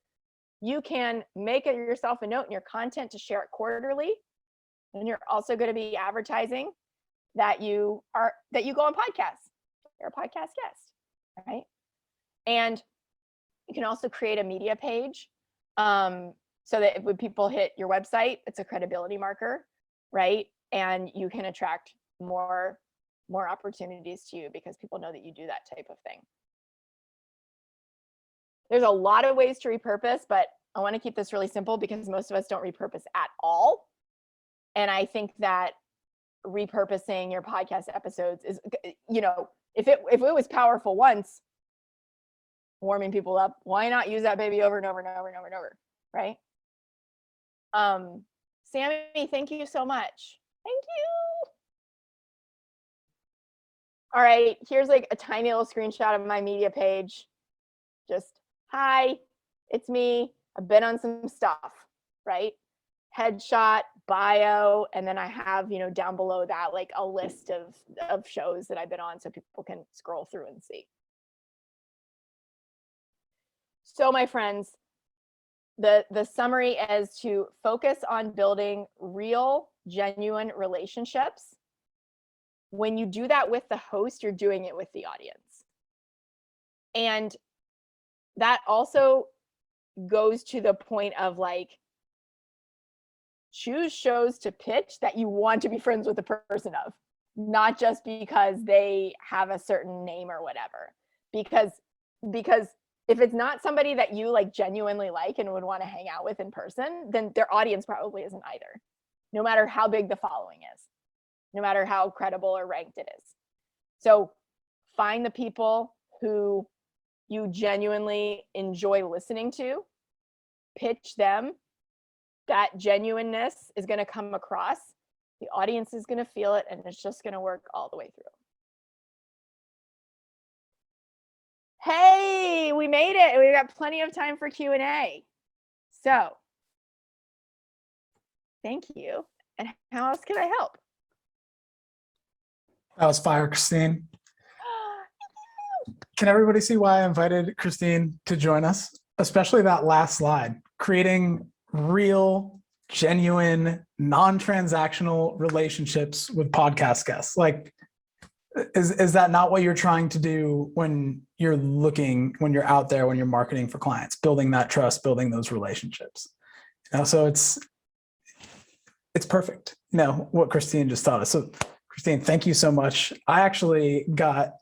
S1: You can make it yourself a note in your content to share it quarterly. And you're also going to be advertising that you go on podcasts. You're a podcast guest, right? And you can also create a media page so that when people hit your website, it's a credibility marker, right? And you can attract more opportunities to you because people know that you do that type of thing. There's a lot of ways to repurpose, but I want to keep this really simple because most of us don't repurpose at all. And I think that repurposing your podcast episodes is, if it was powerful once, warming people up, why not use that baby over and over and over and over and over, right? Sammy, thank you so much. Thank you. All right, here's like a tiny little screenshot of my media page. Just, hi, it's me. I've been on some stuff, right? Headshot, bio, and then I have, down below that, like a list of shows that I've been on so people can scroll through and see. So my friends, the summary is to focus on building real, genuine relationships. When you do that with the host, you're doing it with the audience. And that also goes to the point of like, choose shows to pitch that you want to be friends with the person of, not just because they have a certain name or whatever. Because if it's not somebody that you like genuinely like and would want to hang out with in person, then their audience probably isn't either, no matter how big the following is, no matter how credible or ranked it is. So find the people who you genuinely enjoy listening to, pitch them. That genuineness is going to come across. The audience is going to feel it, and it's just going to work all the way through. Hey, we made it. We got plenty of time for Q&A. So, thank you. And how else can I help?
S2: That was fire, Christine. Can everybody see why I invited Christine to join us? Especially that last slide, creating real, genuine, non-transactional relationships with podcast guests. Like, is that not what you're trying to do when you're out there, when you're marketing for clients, building that trust, building those relationships? So it's perfect, what Christine just taught us. So Christine, thank you so much. I actually got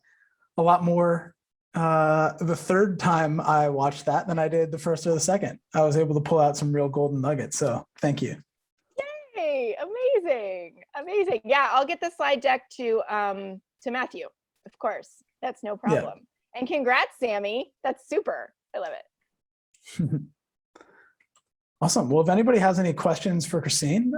S2: a lot more the third time I watched that than I did the first or the second. I was able to pull out some real golden nuggets. So thank you.
S1: Yay, amazing. Yeah, I'll get the slide deck to Matthew, of course. That's no problem. Yeah. And congrats, Sammy. That's super. I love it.
S2: Awesome. Well, if anybody has any questions for Christine,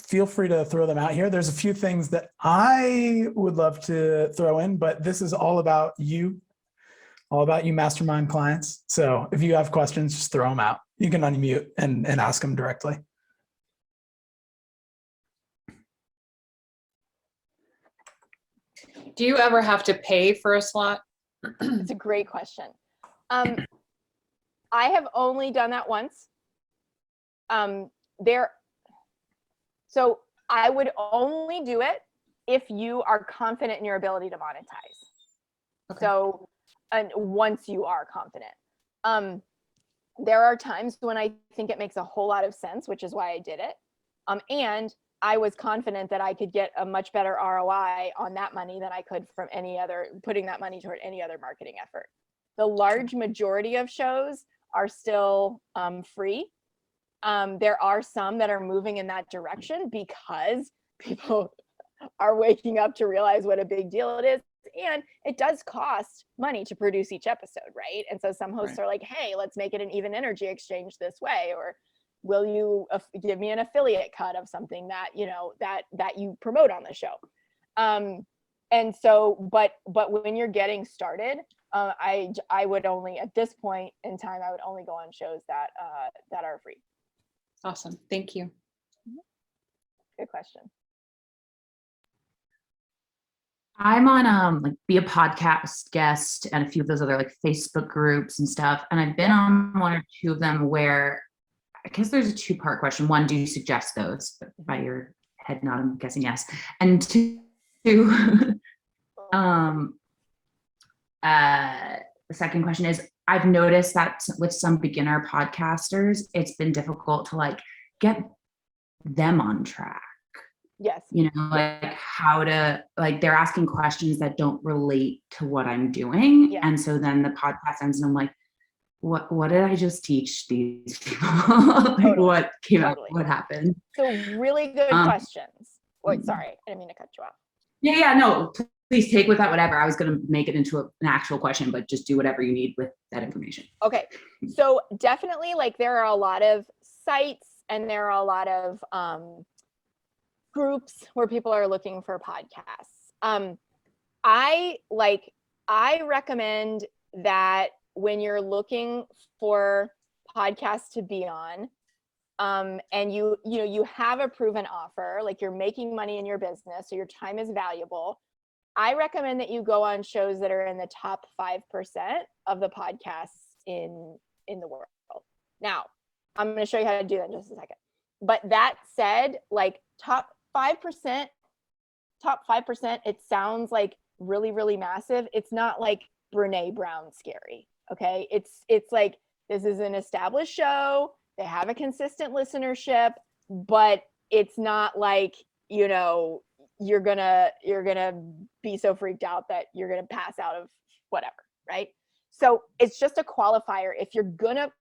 S2: feel free to throw them out here. There's a few things that I would love to throw in, but this is all about you mastermind clients. So if you have questions, just throw them out. You can unmute and ask them directly.
S3: Do you ever have to pay for a slot?
S1: It's a great question. I have only done that once. So I would only do it if you are confident in your ability to monetize. Okay. So, and once you are confident, there are times when I think it makes a whole lot of sense, which is why I did it. And I was confident that I could get a much better ROI on that money than I could from putting that money toward any other marketing effort. The large majority of shows are still free. There are some that are moving in that direction because people are waking up to realize what a big deal it is. And it does cost money to produce each episode, right? And so some hosts are like, hey, let's make it an even energy exchange this way. Or will you give me an affiliate cut of something that, that you promote on the show? And so, but when you're getting started, I would only, at this point in time, I would only go on shows that are free.
S3: Awesome. Thank you.
S1: Good question.
S4: I'm on like Be a Podcast Guest and a few of those other like Facebook groups and stuff. And I've been on one or two of them where I guess there's a two-part question. One, do you suggest those? By your head nod, I'm guessing yes. And two, the second question is, I've noticed that with some beginner podcasters, it's been difficult to like get them on track.
S1: Yes.
S4: Like how to, like they're asking questions that don't relate to what I'm doing. Yeah. And so then the podcast ends and I'm like, what did I just teach these people? Like what came out, what happened?
S1: So really good questions. Wait, sorry, I didn't mean to cut you off.
S4: Yeah, no, please take with that whatever. I was going to make it into an actual question, but just do whatever you need with that information.
S1: Okay, so definitely like there are a lot of sites and there are a lot of groups where people are looking for podcasts. I recommend that when you're looking for podcasts to be on, and you have a proven offer, like you're making money in your business, so your time is valuable. I recommend that you go on shows that are in the top 5% of the podcasts in the world. Now, I'm going to show you how to do that in just a second. But that said, like top 5%, it sounds like really, really massive. It's not like Brene Brown scary. Okay. It's like, this is an established show. They have a consistent listenership, but it's not like, you're gonna be so freaked out that you're gonna pass out of whatever, right? So it's just a qualifier. If you're gonna,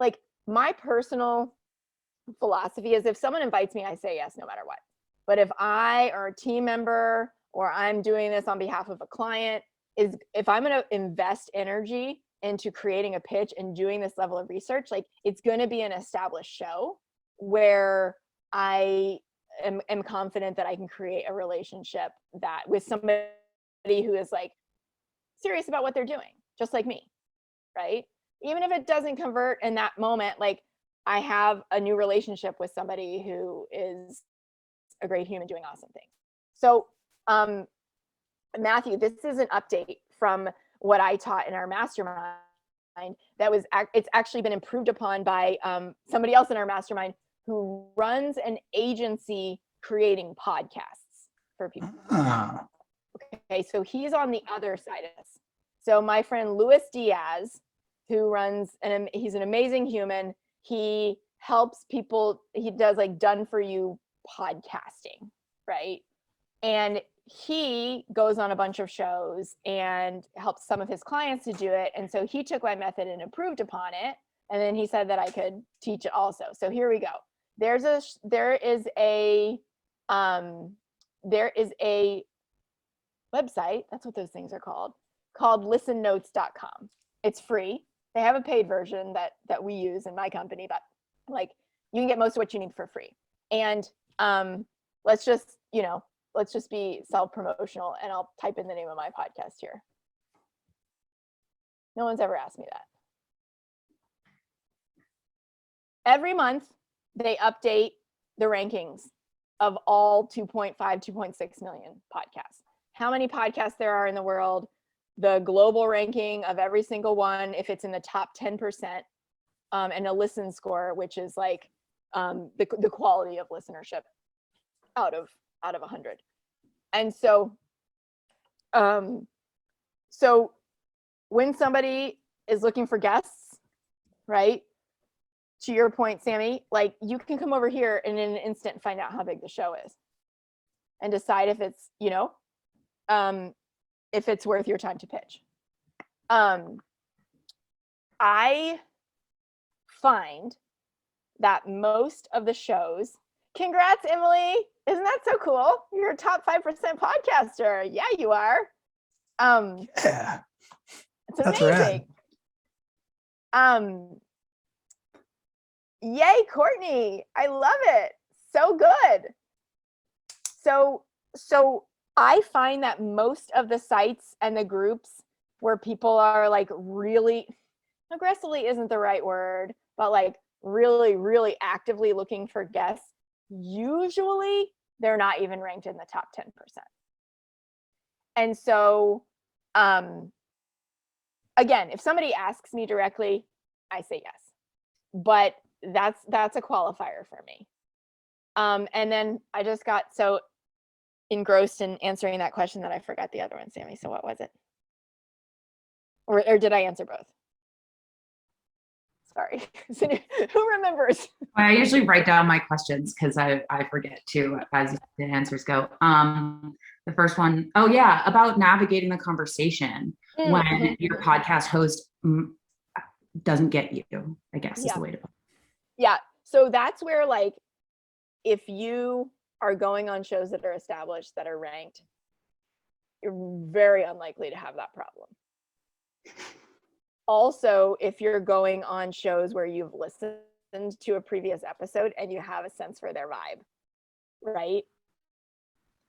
S1: like, my personal philosophy is if someone invites me, I say yes no matter what. But if I or a team member or I'm doing this on behalf of a client, if I'm gonna invest energy into creating a pitch and doing this level of research, like it's gonna be an established show where I am confident that I can create a relationship that with somebody who is like serious about what they're doing, just like me, right? Even if it doesn't convert in that moment, like I have a new relationship with somebody who is a great human doing awesome things. So Matthew, this is an update from what I taught in our mastermind. It's actually been improved upon by somebody else in our mastermind who runs an agency creating podcasts for people.
S2: Ah,
S1: Okay, so he's on the other side of this. So my friend Luis Diaz, who runs, and he's an amazing human. He helps people. He does like done for you podcasting, right? And he goes on a bunch of shows and helps some of his clients to do it. And so he took my method and improved upon it. And then he said that I could teach it also. So here we go. There is a website, that's what those things are called listennotes.com. It's free. They have a paid version that we use in my company, but like you can get most of what you need for free. And let's just be self-promotional, and I'll type in the name of my podcast here. No one's ever asked me that. Every month they update the rankings of all 2.5, 2.6 million podcasts. How many podcasts there are in the world, the global ranking of every single one, if it's in the top 10%, and a listen score, which is like the quality of listenership out of 100. And so so when somebody is looking for guests, right, to your point, Sammy, like you can come over here and in an instant find out how big the show is and decide if it's, if it's worth your time to pitch. I find that most of the shows, congrats, Emily. Isn't that so cool? You're a top 5% podcaster. Yeah, you are.
S2: yeah.
S1: It's
S2: That's
S1: amazing. Yay, Courtney. I love it. So good. So I find that most of the sites and the groups where people are like really aggressively isn't the right word, but like really, really actively looking for guests, usually they're not even ranked in the top 10%. And so, again, if somebody asks me directly, I say yes, but that's a qualifier for me. And then I just got so engrossed in answering that question that I forgot the other one, Sammy. So what was it? Or did I answer both? Sorry. Who remembers?
S4: I usually write down my questions because I forget too as the answers go. The first one, oh yeah, about navigating the conversation when your podcast host doesn't get you, I guess is the way to put it.
S1: Yeah. So that's where, like, if you are going on shows that are established, that are ranked, you're very unlikely to have that problem. Also, if you're going on shows where you've listened to a previous episode and you have a sense for their vibe, right?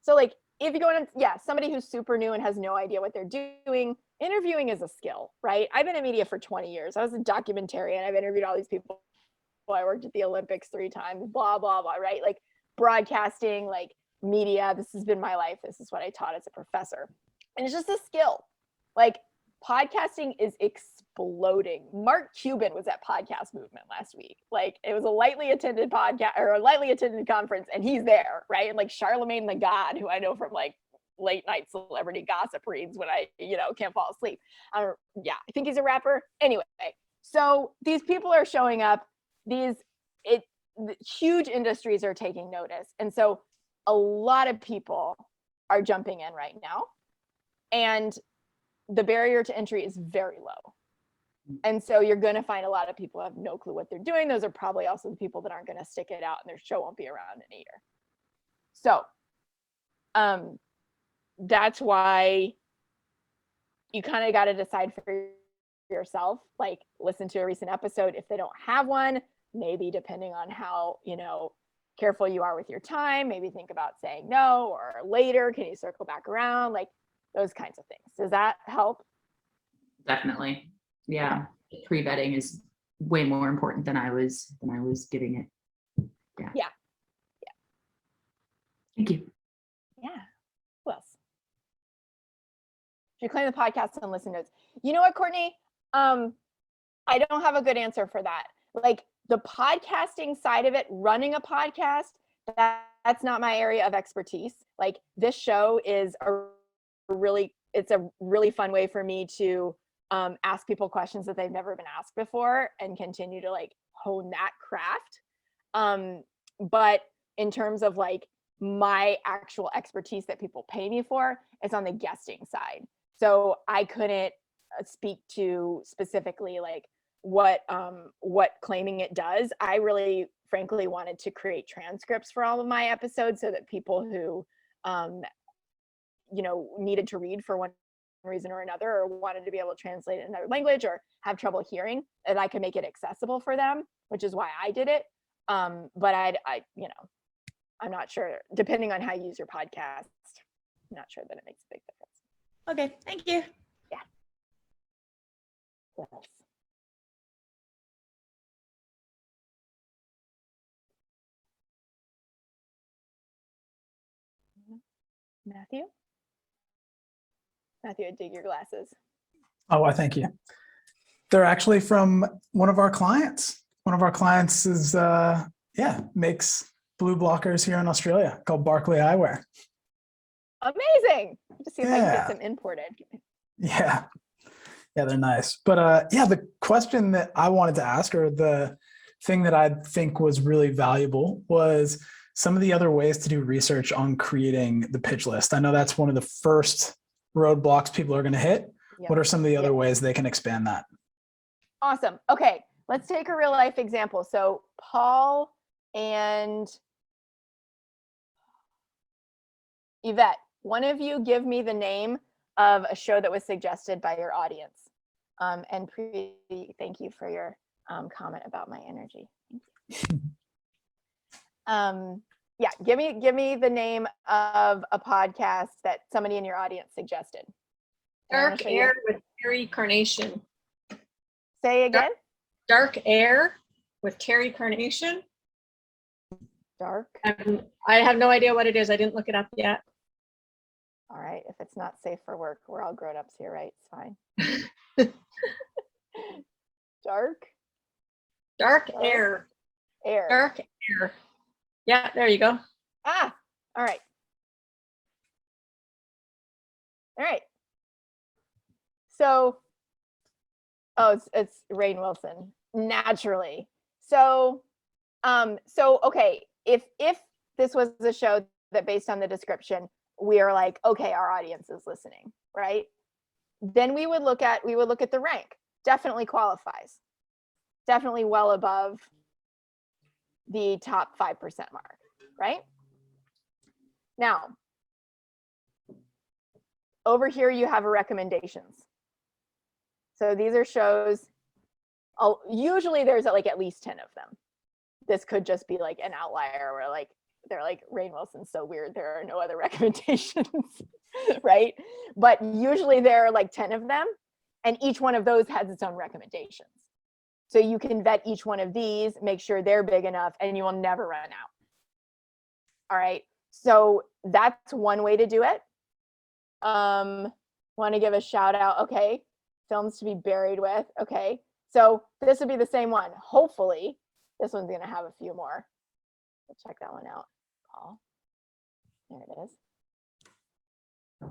S1: So like if you go in, somebody who's super new and has no idea what they're doing, interviewing is a skill, right? I've been in media for 20 years. I was a documentarian. I've interviewed all these people. I worked at the Olympics 3 times, blah, blah, blah, right? Like broadcasting, like media, this has been my life. This is what I taught as a professor. And it's just a skill. Like podcasting is exploding. Mark Cuban was at Podcast Movement last week. Like it was a lightly attended podcast or a lightly attended conference, and he's there, right? And like Charlemagne the God, who I know from like late night celebrity gossip reads when I, can't fall asleep. I think he's a rapper. Anyway, so these people are showing up. The huge industries are taking notice, and so a lot of people are jumping in right now, and the barrier to entry is very low. And so you're going to find a lot of people have no clue what they're doing. Those are probably also the people that aren't going to stick it out, and their show won't be around in a year. So that's why you kind of got to decide for yourself, like listen to a recent episode. If they don't have one, maybe depending on how, careful you are with your time, maybe think about saying no, or later, can you circle back around? Like those kinds of things. Does that help?
S4: Definitely. Yeah. Okay. Pre-vetting is way more important than I was giving it. Yeah.
S1: Yeah.
S4: Thank you.
S1: Yeah. Who else? Should claim the podcast and listen notes. You know what, Courtney? I don't have a good answer for that. Like the podcasting side of it, running a podcast, that's not my area of expertise. Like this show is it's a really fun way for me to ask people questions that they've never been asked before and continue to like hone that craft. But in terms of like my actual expertise that people pay me for, it's on the guesting side. So I couldn't speak to specifically like what claiming it does. I really frankly wanted to create transcripts for all of my episodes so that people who needed to read for one reason or another, or wanted to be able to translate it in another language or have trouble hearing, that I could make it accessible for them, which is why I did it. But I'm not sure, depending on how you use your podcast, I'm not sure that it makes a big difference.
S5: Okay, thank you.
S1: Yeah. Yes. Matthew, dig your glasses.
S2: Oh, I thank you. They're actually from one of our clients. One of our clients is, makes blue blockers here in Australia called Barclay Eyewear.
S1: Amazing. Just see if I can
S2: Yeah.
S1: get some imported.
S2: Yeah. Yeah, they're nice. But the question that I wanted to ask, or the thing that I think was really valuable, was some of the other ways to do research on creating the pitch list. I know that's one of the first roadblocks people are going to hit.
S1: Yep.
S2: What are some of the other ways they can expand that?
S1: Awesome. Okay, let's take a real life example. So Paul and Yvette, one of you give me the name of a show that was suggested by your audience. And Preeti, thank you for your comment about my energy. Yeah, give me the name of a podcast that somebody in your audience suggested.
S5: Dark Air with Terry Carnation.
S1: Say again.
S5: Dark Air with Terry Carnation.
S1: Dark.
S5: I have no idea what it is. I didn't look it up yet.
S1: All right, if it's not safe for work, we're all grown-ups here, right? It's fine. Dark
S5: Air.
S1: Air.
S5: Dark Air. Yeah, there you go.
S1: Ah, all right. All right. So, it's Rainn Wilson, naturally. So okay, if this was a show that, based on the description, we are like, okay, our audience is listening, right? Then we would look at the rank. Definitely qualifies. Definitely well above the top 5% mark, right? Now, over here you have recommendations. So these are shows, usually there's like at least 10 of them. This could just be like an outlier where like they're like, Rainn Wilson's so weird, there are no other recommendations, right? But usually there are like 10 of them, and each one of those has its own recommendations. So you can vet each one of these, make sure they're big enough, and you will never run out. All right, so that's one way to do it. Want to give a shout out. Okay, films to be buried with. Okay, so this would be the same one. Hopefully, this one's gonna have a few more. Let's check that one out, Paul. There it is. I'm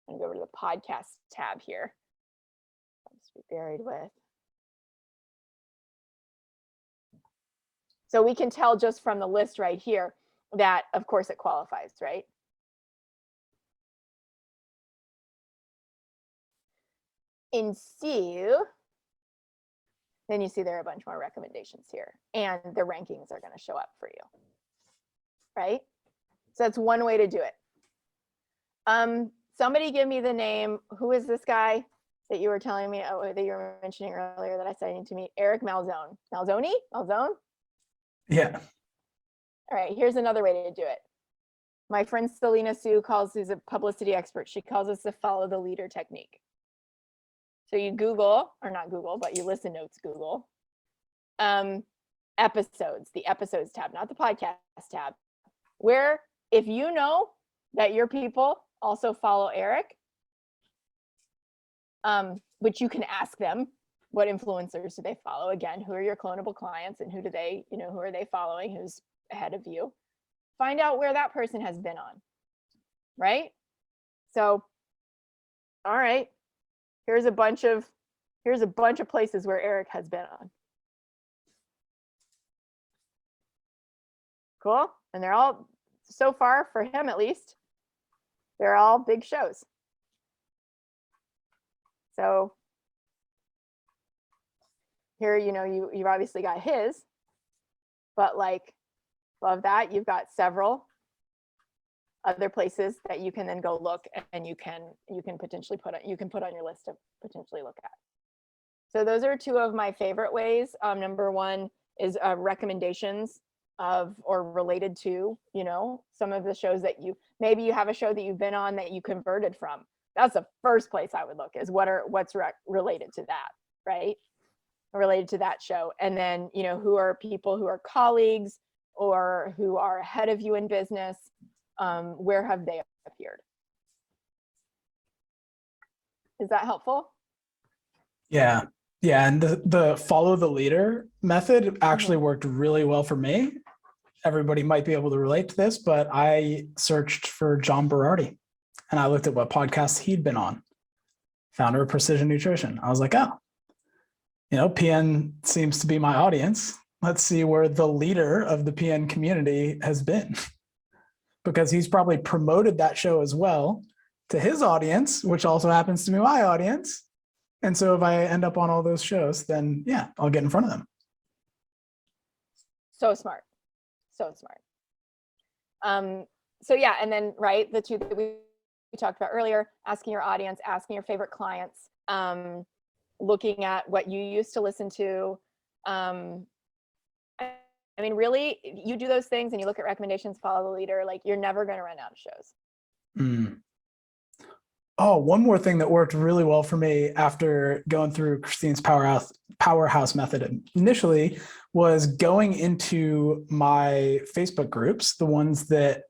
S1: gonna go over to the podcast tab here. Films to be buried with. So we can tell just from the list right here that, of course, it qualifies, right? In C, then you see there are a bunch more recommendations here, and the rankings are going to show up for you, right? So that's one way to do it. Somebody give me the name. Who is this guy that you were telling me, that you were mentioning earlier that I said I need to meet? Eric Malzone. Malzone?
S2: Yeah.
S1: All right, here's another way to do it. My friend Selena Sue who's a publicity expert, she calls us the follow the leader technique. So you Google, or not Google, but you listen notes Google, episodes, the episodes tab, not the podcast tab, where if you know that your people also follow Eric, which you can ask them, what influencers do they follow? Again, who are your clonable clients and who do they, who are they following? Who's ahead of you? Find out where that person has been on, right? So, all right, here's a bunch of places where Eric has been on. Cool. And they're all, so far for him at least, they're all big shows. So here, you've obviously got his, but like above that, you've got several other places that you can then go look, and you can potentially put on your list to potentially look at. So those are two of my favorite ways. Number one is recommendations of or related to, some of the shows that maybe you have a show that you've been on that you converted from. That's the first place I would look, is what's related to that, right? Related to that show. And then, who are people who are colleagues or who are ahead of you in business? Where have they appeared? Is that helpful?
S2: Yeah. And the follow the leader method actually worked really well for me. Everybody might be able to relate to this, but I searched for John Berardi and I looked at what podcasts he'd been on. Founder of Precision Nutrition. I was like, oh, PN seems to be my audience. Let's see where the leader of the PN community has been, because he's probably promoted that show as well to his audience, which also happens to be my audience. And so if I end up on all those shows, then yeah, I'll get in front of them.
S1: So smart. So smart. So yeah, and then, right, the two that we talked about earlier, asking your audience, asking your favorite clients, looking at what you used to listen to. I mean, really, you do those things and you look at recommendations, follow the leader, like you're never going to run out of shows.
S2: Oh, one more thing that worked really well for me after going through Christine's Powerhouse method initially was going into my Facebook groups, the ones that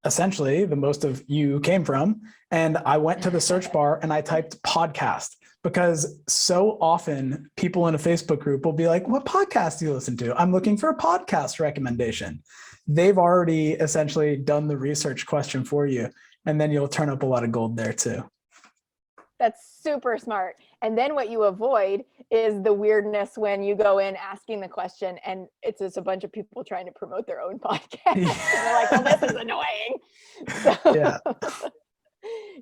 S2: essentially the most of you came from. And I went to the search bar and I typed podcast, because so often people in a Facebook group will be like, what podcast do you listen to? I'm looking for a podcast recommendation. They've already essentially done the research question for you. And then you'll turn up a lot of gold there too.
S1: That's super smart. And then what you avoid is the weirdness when you go in asking the question and it's just a bunch of people trying to promote their own podcast. And they're like, well, this is annoying. So,
S2: yeah.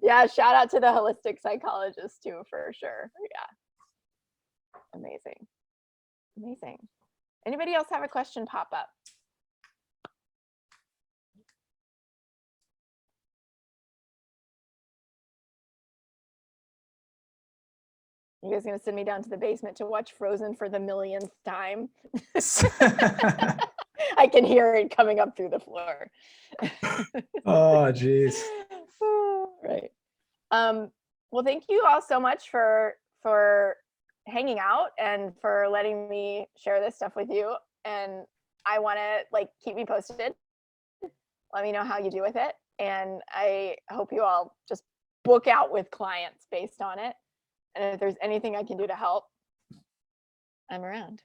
S1: Yeah, shout out to the holistic psychologist too, for sure. Yeah. Amazing. Amazing. Anybody else have a question pop up? You guys gonna send me down to the basement to watch Frozen for the millionth time? I can hear it coming up through the floor.
S2: Oh, geez.
S1: Right. Well, thank you all so much for hanging out and for letting me share this stuff with you. And I want to keep me posted. Let me know how you do with it. And I hope you all just book out with clients based on it. And if there's anything I can do to help, I'm around.